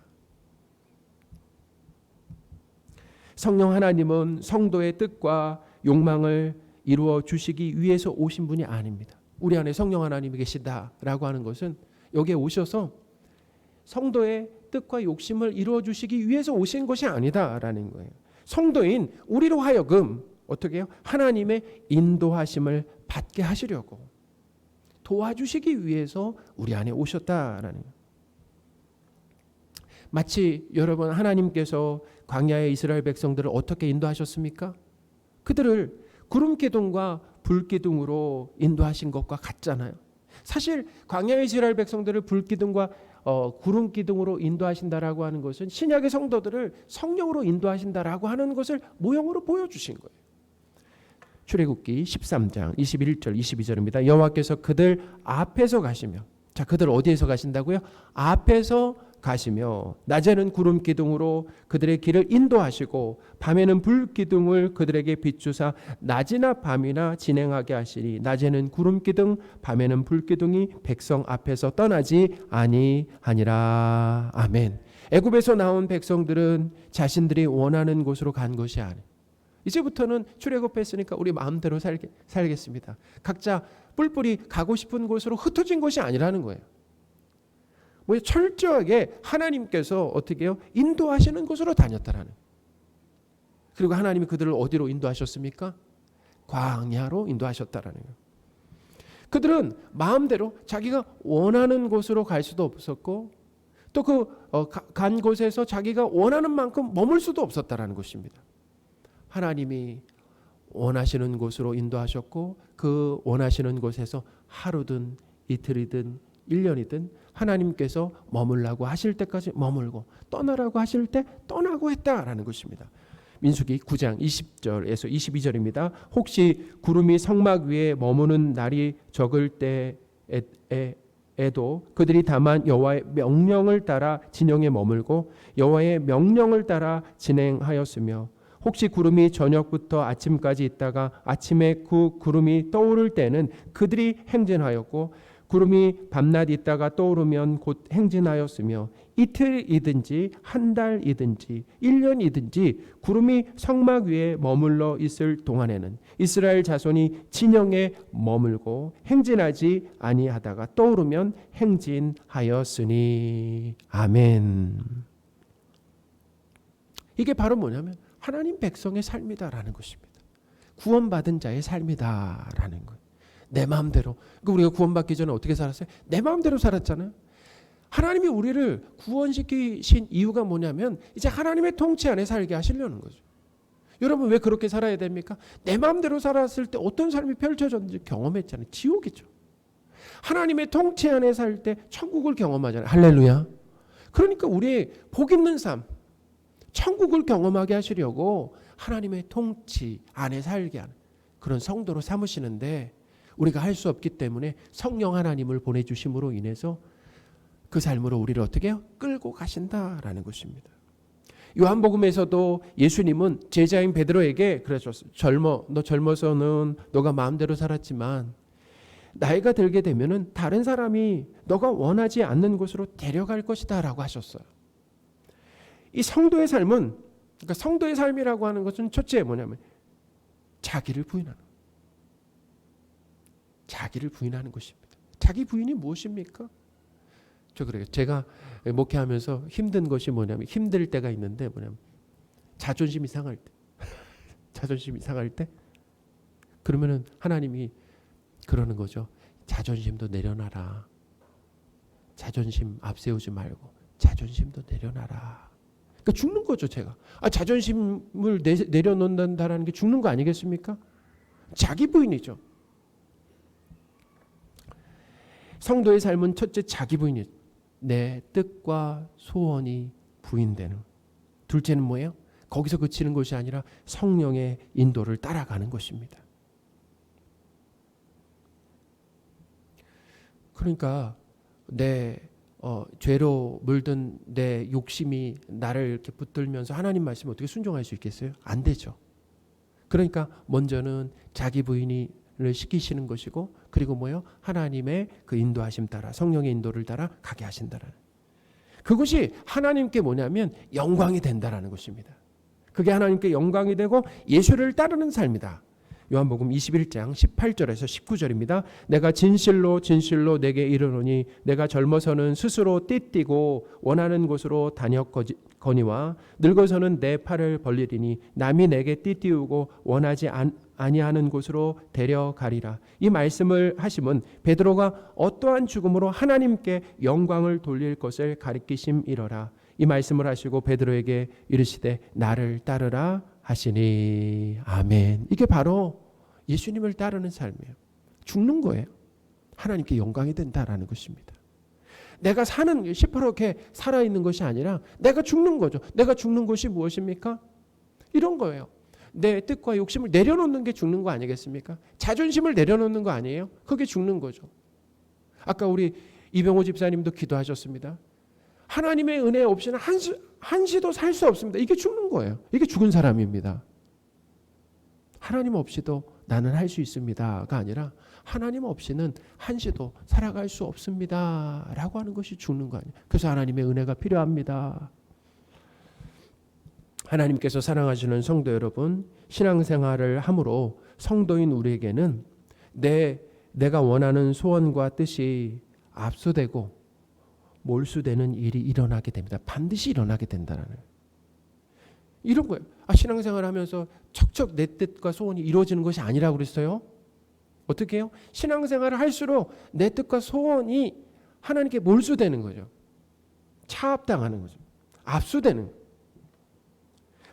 성령 하나님은 성도의 뜻과 욕망을 이루어 주시기 위해서 오신 분이 아닙니다. 우리 안에 성령 하나님이 계시다라고 하는 것은 여기에 오셔서 성도의 뜻과 욕심을 이루어 주시기 위해서 오신 것이 아니다라는 거예요. 성도인 우리로 하여금 어떻게 해요? 하나님의 인도하심을 받게 하시려고 도와주시기 위해서 우리 안에 오셨다라는 거예요. 마치 여러분, 하나님께서 광야의 이스라엘 백성들을 어떻게 인도하셨습니까? 그들을 구름 기둥과 불 기둥으로 인도하신 것과 같잖아요. 사실 광야의 이스라엘 백성들을 불 기둥과 구름 기둥으로 인도하신다라고 하는 것은 신약의 성도들을 성령으로 인도하신다라고 하는 것을 모형으로 보여주신 거예요. 출애굽기 13장 21절 22절입니다. 여호와께서 그들 앞에서 가시며, 자, 그들 어디에서 가신다고요? 앞에서 가시며 낮에는 구름 기둥으로 그들의 길을 인도하시고 밤에는 불 기둥을 그들에게 비추사 낮이나 밤이나 진행하게 하시니 낮에는 구름 기둥 밤에는 불 기둥이 백성 앞에서 떠나지 아니하니라. 아멘. 애굽에서 나온 백성들은 자신들이 원하는 곳으로 간 것이 아니에요. 이제부터는 출애굽했으니까 우리 마음대로 살겠습니다. 각자 뿔뿔이 가고 싶은 곳으로 흩어진 것이 아니라는 거예요. 뭐 철저하게 하나님께서 어떻게 해요? 인도하시는 곳으로 다녔다라는. 그리고 하나님이 그들을 어디로 인도하셨습니까? 광야로 인도하셨다라는 거예요. 그들은 마음대로 자기가 원하는 곳으로 갈 수도 없었고 또 그 간 곳에서 자기가 원하는 만큼 머물 수도 없었다라는 것입니다. 하나님이 원하시는 곳으로 인도하셨고 그 원하시는 곳에서 하루든 이틀이든 1년이든 하나님께서 머물라고 하실 때까지 머물고 떠나라고 하실 때 떠나고 했다라는 것입니다. 민수기 9장 20절에서 22절입니다. 혹시 구름이 성막 위에 머무는 날이 적을 때에도 그들이 다만 여호와의 명령을 따라 진영에 머물고 여호와의 명령을 따라 진행하였으며 혹시 구름이 저녁부터 아침까지 있다가 아침에 그 구름이 떠오를 때는 그들이 행진하였고 구름이 밤낮 있다가 떠오르면 곧 행진하였으며 이틀이든지 한 달이든지 1년이든지 구름이 성막 위에 머물러 있을 동안에는 이스라엘 자손이 진영에 머물고 행진하지 아니하다가 떠오르면 행진하였으니. 아멘. 이게 바로 뭐냐면 하나님 백성의 삶이다라는 것입니다. 구원받은 자의 삶이다라는 거예요. 내 마음대로. 그러니까 우리가 구원받기 전에 어떻게 살았어요? 내 마음대로 살았잖아요. 하나님이 우리를 구원시키신 이유가 뭐냐면 이제 하나님의 통치 안에 살게 하시려는 거죠. 여러분 왜 그렇게 살아야 됩니까? 내 마음대로 살았을 때 어떤 삶이 펼쳐졌는지 경험했잖아요. 지옥이죠. 하나님의 통치 안에 살 때 천국을 경험하잖아요. 할렐루야. 그러니까 우리의 복 있는 삶, 천국을 경험하게 하시려고 하나님의 통치 안에 살게 하는 그런 성도로 삼으시는데 우리가 할 수 없기 때문에 성령 하나님을 보내주심으로 인해서 그 삶으로 우리를 어떻게 해요? 끌고 가신다라는 것입니다. 요한복음에서도 예수님은 제자인 베드로에게 그러셨어요. 너 젊어서는 너가 마음대로 살았지만 나이가 들게 되면은 다른 사람이 너가 원하지 않는 곳으로 데려갈 것이다라고 하셨어요. 이 성도의 삶은, 그러니까 성도의 삶이라고 하는 것은 첫째 뭐냐면 자기를 부인하는 거예요. 자기를 부인하는 것입니다. 자기 부인이 무엇입니까? 저 그래요. 제가 목회하면서 힘든 것이 뭐냐면, 힘들 때가 있는데 뭐냐면 자존심이 상할 때, 자존심이 상할 때, 그러면은 하나님이 그러는 거죠. 자존심도 내려놔라. 자존심 앞세우지 말고 자존심도 내려놔라. 그러니까 죽는 거죠, 제가. 자존심을 내려놓는다라는 게 죽는 거 아니겠습니까? 자기 부인이죠. 성도의 삶은 첫째 자기 부인이죠. 내 뜻과 소원이 부인되는. 둘째는 뭐예요? 거기서 그치는 것이 아니라 성령의 인도를 따라가는 것입니다. 그러니까 내 죄로 물든 내 욕심이 나를 이렇게 붙들면서 하나님 말씀에 어떻게 순종할 수 있겠어요? 안 되죠. 그러니까 먼저는 자기 부인을 시키시는 것이고, 그리고 뭐요? 하나님의 그 인도하심 따라, 성령의 인도를 따라 가게 하신다라는. 그것이 하나님께 뭐냐면 영광이 된다라는 것입니다. 그게 하나님께 영광이 되고 예수를 따르는 삶이다. 요한복음 21장 18절에서 19절입니다. 내가 진실로 진실로 내게 이르노니 내가 젊어서는 스스로 띠띠고 원하는 곳으로 다녔거니와 늙어서는 내 팔을 벌리리니 남이 내게 띠띠우고 원하지 아니하는 곳으로 데려가리라. 이 말씀을 하심은 베드로가 어떠한 죽음으로 하나님께 영광을 돌릴 것을 가리키심이러라. 이 말씀을 하시고 베드로에게 이르시되 나를 따르라 하시니. 아멘. 이게 바로 예수님을 따르는 삶이에요. 죽는 거예요. 하나님께 영광이 된다라는 것입니다. 내가 사는 시퍼렇게 살아있는 것이 아니라 내가 죽는 거죠. 내가 죽는 것이 무엇입니까? 이런 거예요. 내 뜻과 욕심을 내려놓는 게 죽는 거 아니겠습니까? 자존심을 내려놓는 거 아니에요? 그게 죽는 거죠. 아까 우리 이병호 집사님도 기도하셨습니다. 하나님의 은혜 없이는 한시도 살 수 없습니다. 이게 죽는 거예요. 이게 죽은 사람입니다. 하나님 없이도 나는 할 수 있습니다가 아니라 하나님 없이는 한시도 살아갈 수 없습니다 라고 하는 것이 죽는 거 아니에요. 그래서 하나님의 은혜가 필요합니다. 하나님께서 사랑하시는 성도 여러분, 신앙생활을 함으로 성도인 우리에게는 내가 원하는 소원과 뜻이 압수되고 몰수되는 일이 일어나게 됩니다. 반드시 일어나게 된다는 이런 거예요. 신앙생활 하면서 척척 내 뜻과 소원이 이루어지는 것이 아니라고 그랬어요. 어떻게 해요? 신앙생활을 할수록 내 뜻과 소원이 하나님께 몰수되는 거죠. 차압당하는 거죠. 압수되는 거예요.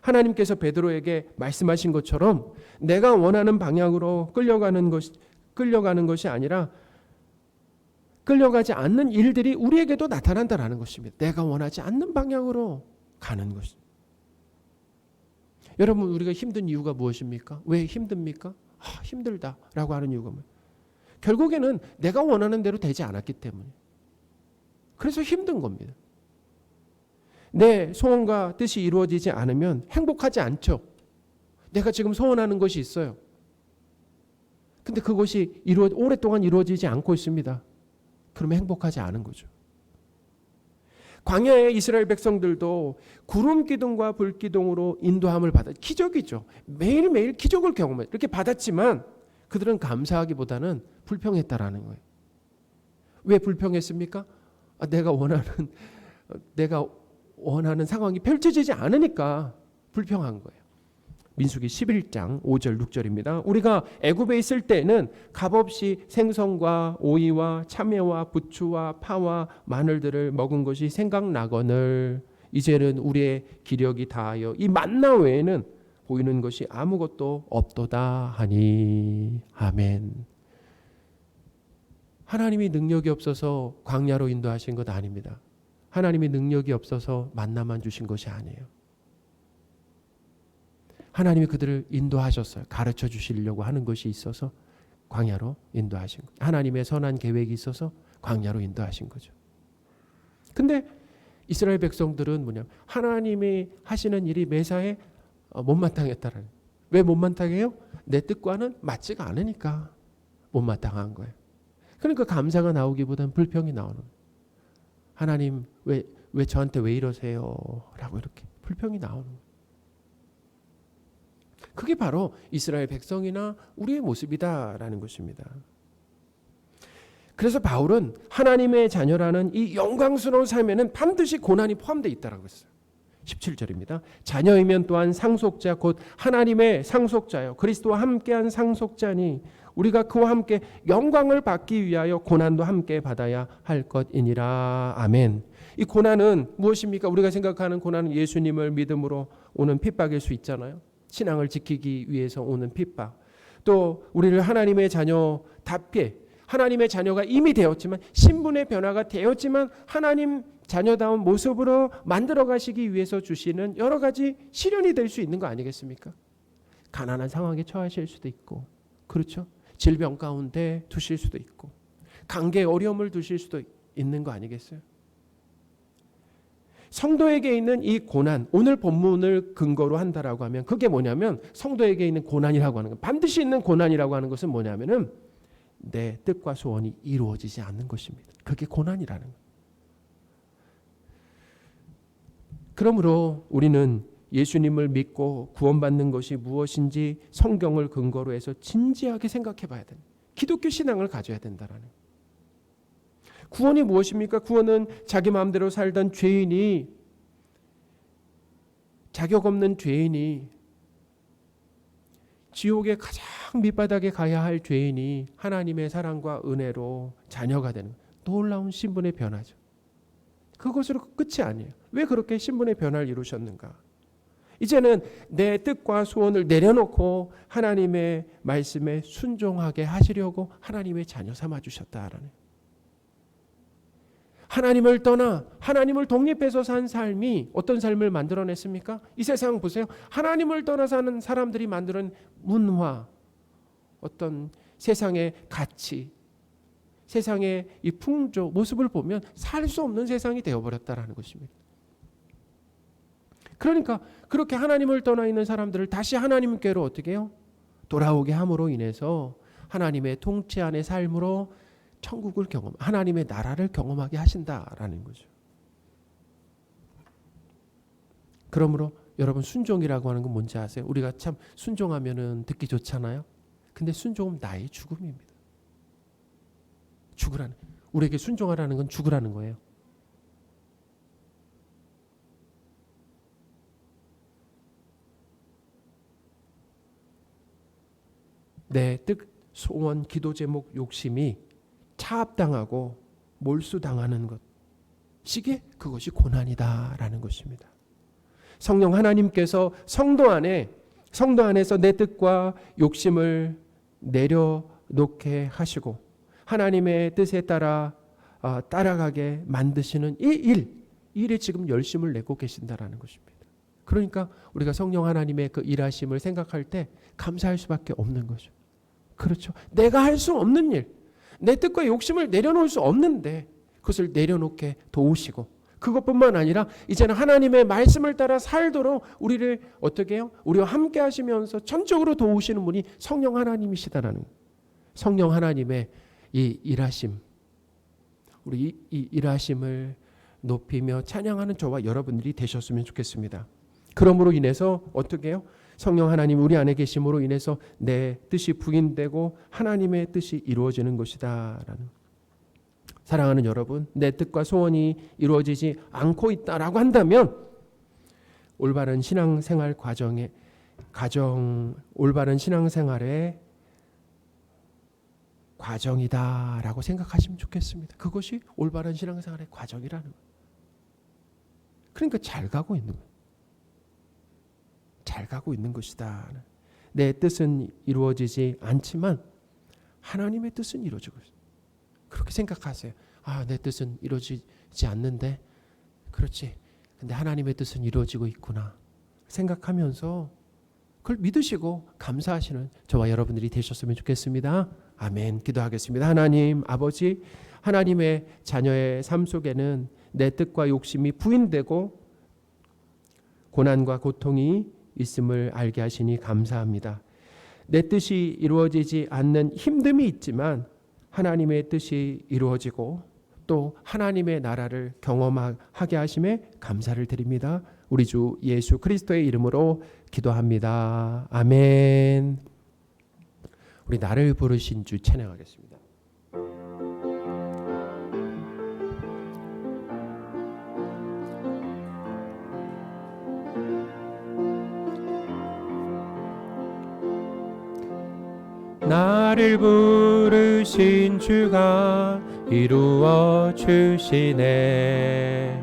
하나님께서 베드로에게 말씀하신 것처럼 내가 원하는 방향으로 끌려가는 것이 아니라 끌려가지 않는 일들이 우리에게도 나타난다라는 것입니다. 내가 원하지 않는 방향으로 가는 것입니다. 여러분, 우리가 힘든 이유가 무엇입니까? 왜 힘듭니까? 힘들다라고 하는 이유가 뭐예요? 결국에는 내가 원하는 대로 되지 않았기 때문에. 그래서 힘든 겁니다. 내 소원과 뜻이 이루어지지 않으면 행복하지 않죠. 내가 지금 소원하는 것이 있어요. 근데 그것이 오랫동안 이루어지지 않고 있습니다. 그러면 행복하지 않은 거죠. 광야의 이스라엘 백성들도 구름 기둥과 불 기둥으로 인도함을 받아, 기적이죠. 매일매일 기적을 경험해 이렇게 받았지만 그들은 감사하기보다는 불평했다라는 거예요. 왜 불평했습니까? 내가 원하는 상황이 펼쳐지지 않으니까 불평한 거예요. 민수기 11장 5절 6절입니다. 우리가 애굽에 있을 때는 값없이 생선과 오이와 참외와 부추와 파와 마늘들을 먹은 것이 생각나거늘 이제는 우리의 기력이 다하여 이 만나 외에는 보이는 것이 아무것도 없도다 하니. 아멘. 하나님이 능력이 없어서 광야로 인도하신 것 아닙니다. 하나님이 능력이 없어서 만나만 주신 것이 아니에요. 하나님이 그들을 인도하셨어요. 가르쳐 주시려고 하는 것이 있어서 광야로 인도하신 거예요. 하나님의 선한 계획이 있어서 광야로 인도하신 거죠. 근데 이스라엘 백성들은 하나님이 하시는 일이 매사에 못마땅했다라는. 왜 못마땅해요? 내 뜻과는 맞지가 않으니까 못마땅한 거예요. 그러니까 감사가 나오기보다는 불평이 나오는 거예요. 하나님 왜 저한테 왜 이러세요? 라고 이렇게 불평이 나오는 거예요. 그게 바로 이스라엘 백성이나 우리의 모습이다라는 것입니다. 그래서 바울은 하나님의 자녀라는 이 영광스러운 삶에는 반드시 고난이 포함되어 있다라고 했어요. 17절입니다. 자녀이면 또한 상속자 곧 하나님의 상속자요 그리스도와 함께한 상속자니 우리가 그와 함께 영광을 받기 위하여 고난도 함께 받아야 할 것이니라. 아멘. 이 고난은 무엇입니까? 우리가 생각하는 고난은 예수님을 믿음으로 오는 핍박일 수 있잖아요. 신앙을 지키기 위해서 오는 핍박. 또 우리를 하나님의 자녀답게 하나님의 자녀가 이미 되었지만 신분의 변화가 되었지만 하나님 자녀다운 모습으로 만들어 가시기 위해서 주시는 여러 가지 시련이 될 수 있는 거 아니겠습니까? 가난한 상황에 처하실 수도 있고 그렇죠? 질병 가운데 두실 수도 있고 관계에 어려움을 두실 수도 있는 거 아니겠어요? 성도에게 있는 이 고난, 오늘 본문을 근거로 한다라고 하면 그게 뭐냐면 성도에게 있는 고난이라고 하는 것, 반드시 있는 고난이라고 하는 것은 뭐냐면은 내 뜻과 소원이 이루어지지 않는 것입니다. 그게 고난이라는 거예요. 그러므로 우리는 예수님을 믿고 구원받는 것이 무엇인지 성경을 근거로 해서 진지하게 생각해 봐야 됩니다. 기독교 신앙을 가져야 된다라는 거예요. 구원이 무엇입니까? 구원은 자기 마음대로 살던 죄인이 자격 없는 죄인이 지옥의 가장 밑바닥에 가야 할 죄인이 하나님의 사랑과 은혜로 자녀가 되는 놀라운 신분의 변화죠. 그것으로 끝이 아니에요. 왜 그렇게 신분의 변화를 이루셨는가? 이제는 내 뜻과 소원을 내려놓고 하나님의 말씀에 순종하게 하시려고 하나님의 자녀 삼아 주셨다라는. 하나님을 떠나 하나님을 독립해서 산 삶이 어떤 삶을 만들어냈습니까? 이 세상 보세요. 하나님을 떠나 사는 사람들이 만드는 문화, 어떤 세상의 가치, 세상의 이 풍조, 모습을 보면 살 수 없는 세상이 되어버렸다라는 것입니다. 그러니까 그렇게 하나님을 떠나 있는 사람들을 다시 하나님께로 어떻게 해요? 돌아오게 함으로 인해서 하나님의 통치 안의 삶으로 천국을 하나님의 나라를 경험하게 하신다라는 거죠. 그러므로 여러분 순종이라고 하는 건 뭔지 아세요? 우리가 참 순종하면은 듣기 좋잖아요. 근데 순종은 나의 죽음입니다. 죽으라는, 우리에게 순종하라는 건 죽으라는 거예요. 내 뜻, 소원, 기도 제목, 욕심이 차압당하고 몰수당하는 것, 그것이 고난이다라는 것입니다. 성령 하나님께서 성도 안에서 내 뜻과 욕심을 내려놓게 하시고 하나님의 뜻에 따라가게 만드시는 이 일에 지금 열심을 내고 계신다라는 것입니다. 그러니까 우리가 성령 하나님의 그 일하심을 생각할 때 감사할 수밖에 없는 거죠. 그렇죠. 내가 할 수 없는 일, 내 뜻과 욕심을 내려놓을 수 없는데 그것을 내려놓게 도우시고, 그것뿐만 아니라 이제는 하나님의 말씀을 따라 살도록 우리를 어떻게 해요? 우리와 함께 하시면서 전적으로 도우시는 분이 성령 하나님이시다라는, 성령 하나님의 이 일하심, 우리 이 일하심을 높이며 찬양하는 저와 여러분들이 되셨으면 좋겠습니다. 그러므로 인해서 어떻게 해요? 성령 하나님 우리 안에 계심으로 인해서 내 뜻이 부인되고 하나님의 뜻이 이루어지는 것이다라는. 사랑하는 여러분, 내 뜻과 소원이 이루어지지 않고 있다라고 한다면 올바른 신앙생활 올바른 신앙생활의 과정이다라고 생각하시면 좋겠습니다. 그것이 올바른 신앙생활의 과정이라는 거예요. 그러니까 잘 가고 있는 거예요. 잘 가고 있는 것이다. 내 뜻은 이루어지지 않지만 하나님의 뜻은 이루어지고 있어요. 그렇게 생각하세요. 아, 내 뜻은 이루어지지 않는데, 그렇지. 근데 하나님의 뜻은 이루어지고 있구나 생각하면서 그걸 믿으시고 감사하시는 저와 여러분들이 되셨으면 좋겠습니다. 아멘. 기도하겠습니다. 하나님 아버지, 하나님의 자녀의 삶 속에는 내 뜻과 욕심이 부인되고 고난과 고통이 있음을 알게 하시니 감사합니다. 내 뜻이 이루어지지 않는 힘듦이 있지만 하나님의 뜻이 이루어지고 또 하나님의 나라를 경험하게 하심에 감사를 드립니다. 우리 주 예수 그리스도의 이름으로 기도합니다. 아멘. 우리 나를 부르신 주 찬양하겠습니다. 나를 부르신 주가 이루어 주시네.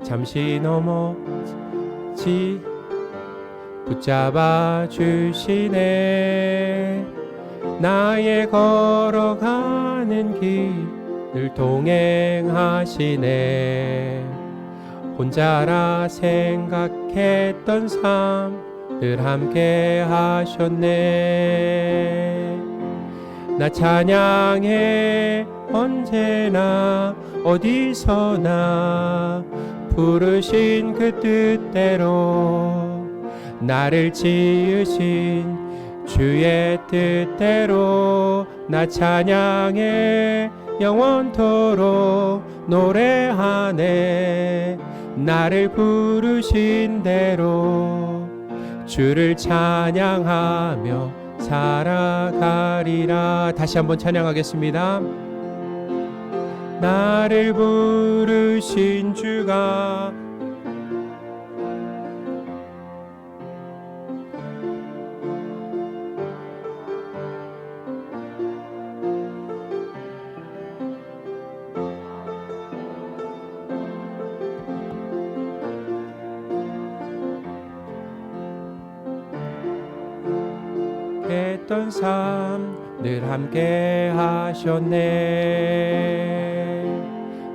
잠시 넘어지 붙잡아 주시네. 나의 걸어가는 길을 동행하시네. 혼자라 생각했던 삶 늘 함께 하셨네. 나 찬양해 언제나 어디서나 부르신 그 뜻대로 나를 지으신 주의 뜻대로 나 찬양해 영원토록 노래하네. 나를 부르신 대로 주를 찬양하며 살아가리라. 다시 한번 찬양하겠습니다. 나를 부르신 주가 했던 삶 늘 함께 하셨네.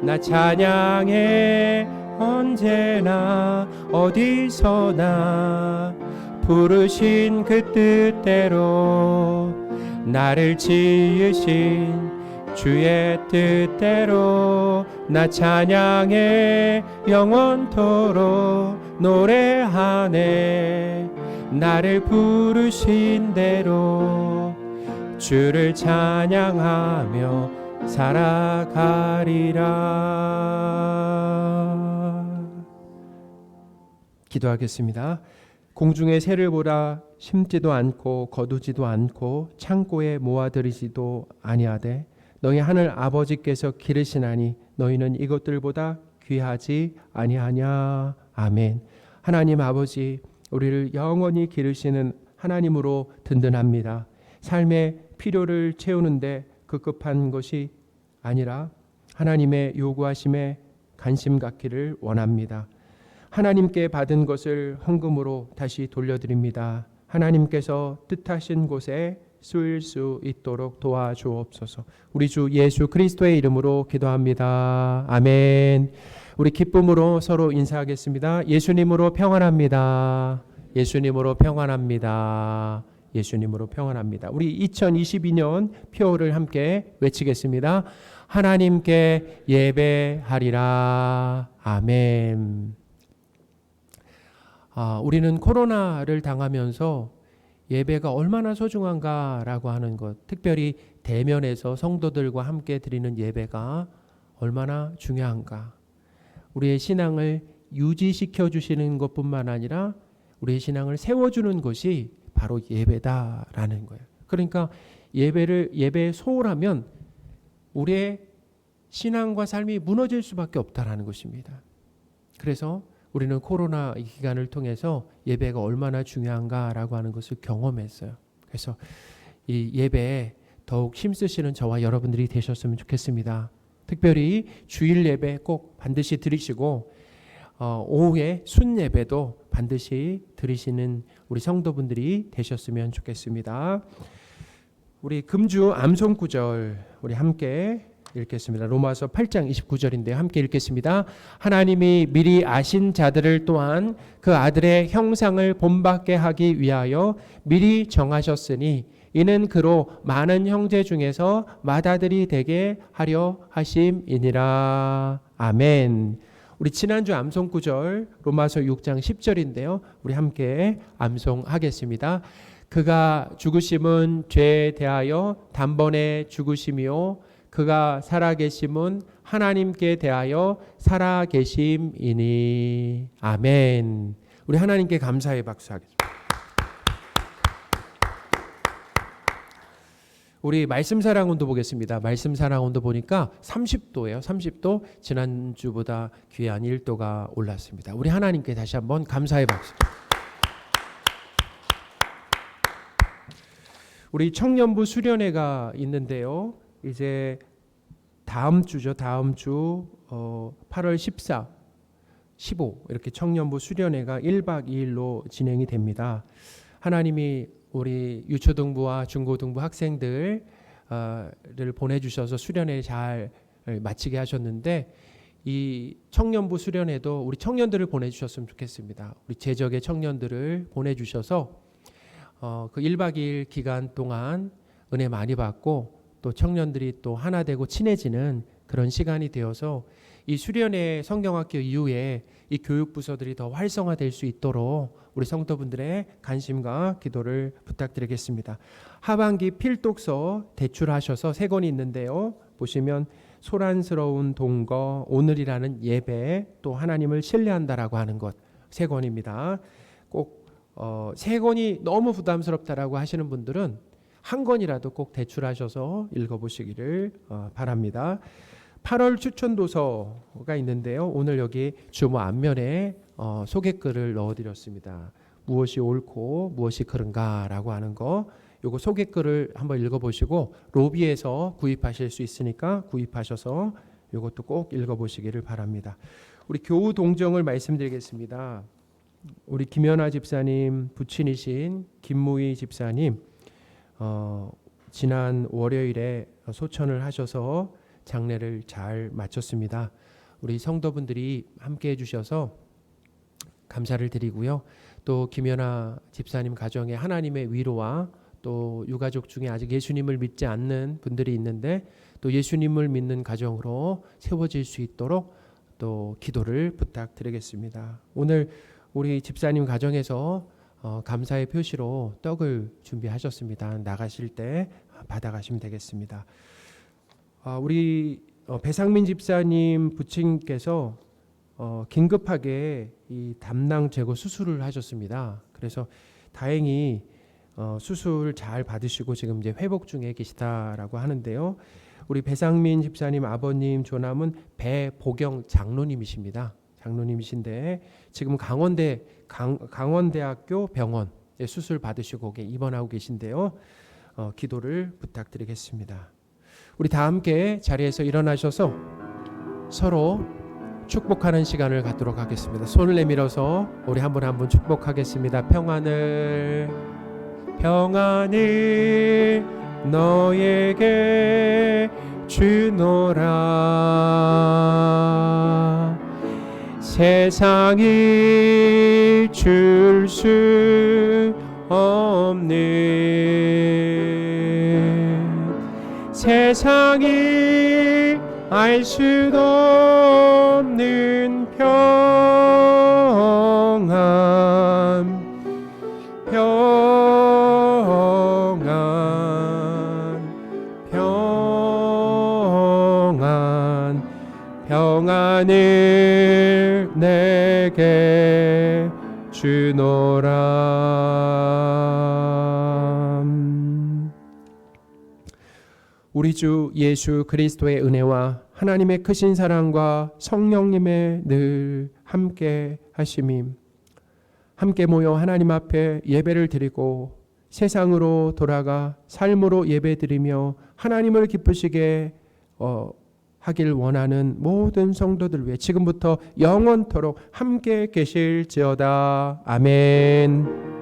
나 찬양해 언제나 어디서나 부르신 그 뜻대로 나를 지으신 주의 뜻대로 나 찬양해 영원토록 노래하네. 나를 부르신 대로 주를 찬양하며 살아가리라. 기도하겠습니다. 공중의 새를 보라. 심지도 않고 거두지도 않고 창고에 모아들이지도 아니하되 너희 하늘 아버지께서 기르시나니 너희는 이것들보다 귀하지 아니하냐. 아멘. 하나님 아버지, 우리를 영원히 기르시는 하나님으로 든든합니다. 삶의 필요를 채우는데 급급한 것이 아니라 하나님의 요구하심에 관심 갖기를 원합니다. 하나님께 받은 것을 헌금으로 다시 돌려드립니다. 하나님께서 뜻하신 곳에 쓰일 수 있도록 도와주옵소서. 우리 주 예수 그리스도의 이름으로 기도합니다. 아멘. 우리 기쁨으로 서로 인사하겠습니다. 예수님으로 평안합니다. 예수님으로 평안합니다. 예수님으로 평안합니다. 우리 2022년 표를 함께 외치겠습니다. 하나님께 예배하리라. 아멘. 우리는 코로나를 당하면서 예배가 얼마나 소중한가라고 하는 것, 특별히 대면에서 성도들과 함께 드리는 예배가 얼마나 중요한가. 우리의 신앙을 유지시켜 주시는 것뿐만 아니라 우리의 신앙을 세워주는 것이 바로 예배다라는 거예요. 그러니까 예배에 소홀하면 우리의 신앙과 삶이 무너질 수밖에 없다라는 것입니다. 그래서 우리는 코로나 기간을 통해서 예배가 얼마나 중요한가라고 하는 것을 경험했어요. 그래서 이 예배에 더욱 힘쓰시는 저와 여러분들이 되셨으면 좋겠습니다. 특별히 주일 예배 꼭 반드시 드리시고 오후에 순 예배도 반드시 드리시는 우리 성도분들이 되셨으면 좋겠습니다. 우리 금주 암송 구절 우리 함께 읽겠습니다. 로마서 8장 29절인데 함께 읽겠습니다. 하나님이 미리 아신 자들을 또한 그 아들의 형상을 본받게 하기 위하여 미리 정하셨으니 이는 그로 많은 형제 중에서 맏아들이 되게 하려 하심이니라. 아멘. 우리 지난주 암송 구절 로마서 6장 10절인데요. 우리 함께 암송하겠습니다. 그가 죽으심은 죄에 대하여 단번에 죽으심이요 그가 살아계심은 하나님께 대하여 살아계심이니. 아멘. 우리 하나님께 감사의 박수하겠습니다. 우리 말씀 사랑운도 보겠습니다. 말씀 사랑운도 보니까 30도예요. 30도. 지난주보다 귀한 1도가 올랐습니다. 우리 하나님께 다시 한번 감사의 박수. 우리 청년부 수련회가 있는데요. 이제 다음 주죠. 다음 주 8월 14, 15 이렇게 청년부 수련회가 1박 2일로 진행이 됩니다. 하나님이 우리 유초등부와 중고등부 학생들을 보내주셔서 수련회 잘 마치게 하셨는데, 이 청년부 수련회도 우리 청년들을 보내주셨으면 좋겠습니다. 우리 제적의 청년들을 보내주셔서 그 1박 2일 기간 동안 은혜 많이 받고 또 청년들이 또 하나 되고 친해지는 그런 시간이 되어서 이 수련회 성경학교 이후에 이 교육부서들이 더 활성화될 수 있도록 우리 성도분들의 관심과 기도를 부탁드리겠습니다. 하반기 필독서 대출하셔서 3권이 있는데요. 보시면 소란스러운 동거, 오늘이라는 예배, 또 하나님을 신뢰한다라고 하는 것 3권입니다. 꼭 3권이 너무 부담스럽다라고 하시는 분들은 한 권이라도 꼭 대출하셔서 읽어보시기를 바랍니다. 8월 추천도서가 있는데요. 오늘 여기 주모 앞면에 소개글을 넣어드렸습니다. 무엇이 옳고 무엇이 그른가라고 하는 거, 요거 소개글을 한번 읽어보시고 로비에서 구입하실 수 있으니까 구입하셔서 요것도 꼭 읽어보시기를 바랍니다. 우리 교우 동정을 말씀드리겠습니다. 우리 김연아 집사님 부친이신 김무희 집사님 지난 월요일에 소천을 하셔서 장례를 잘 마쳤습니다. 우리 성도분들이 함께 해주셔서 감사를 드리고요. 또 김연아 집사님 가정에 하나님의 위로와 또 유가족 중에 아직 예수님을 믿지 않는 분들이 있는데 또 예수님을 믿는 가정으로 세워질 수 있도록 또 기도를 부탁드리겠습니다. 오늘 우리 집사님 가정에서 감사의 표시로 떡을 준비하셨습니다. 나가실 때 받아가시면 되겠습니다. 우리 배상민 집사님 부친께서 긴급하게 이 담낭 제거 수술을 하셨습니다. 그래서 다행히 수술 잘 받으시고 지금 이제 회복 중에 계시다라고 하는데요. 우리 배상민 집사님 아버님 조남은 배보경 장로님이십니다. 장로님이신데 지금 강원대학교 병원 수술 받으시고 입원하고 계신데요. 기도를 부탁드리겠습니다. 우리 다 함께 자리에서 일어나셔서 서로 축복하는 시간을 갖도록 하겠습니다. 손을 내밀어서 우리 한 분 축복하겠습니다. 평안을 너에게 주노라. 세상이 줄 수 없는, 세상이 알 수도 없는 평안을 내게 주노라. 우리 주 예수 그리스도의 은혜와 하나님의 크신 사랑과 성령님의 늘 함께 하심이, 함께 모여 하나님 앞에 예배를 드리고 세상으로 돌아가 삶으로 예배드리며 하나님을 기쁘시게 하길 원하는 모든 성도들 위해 지금부터 영원토록 함께 계실지어다. 아멘.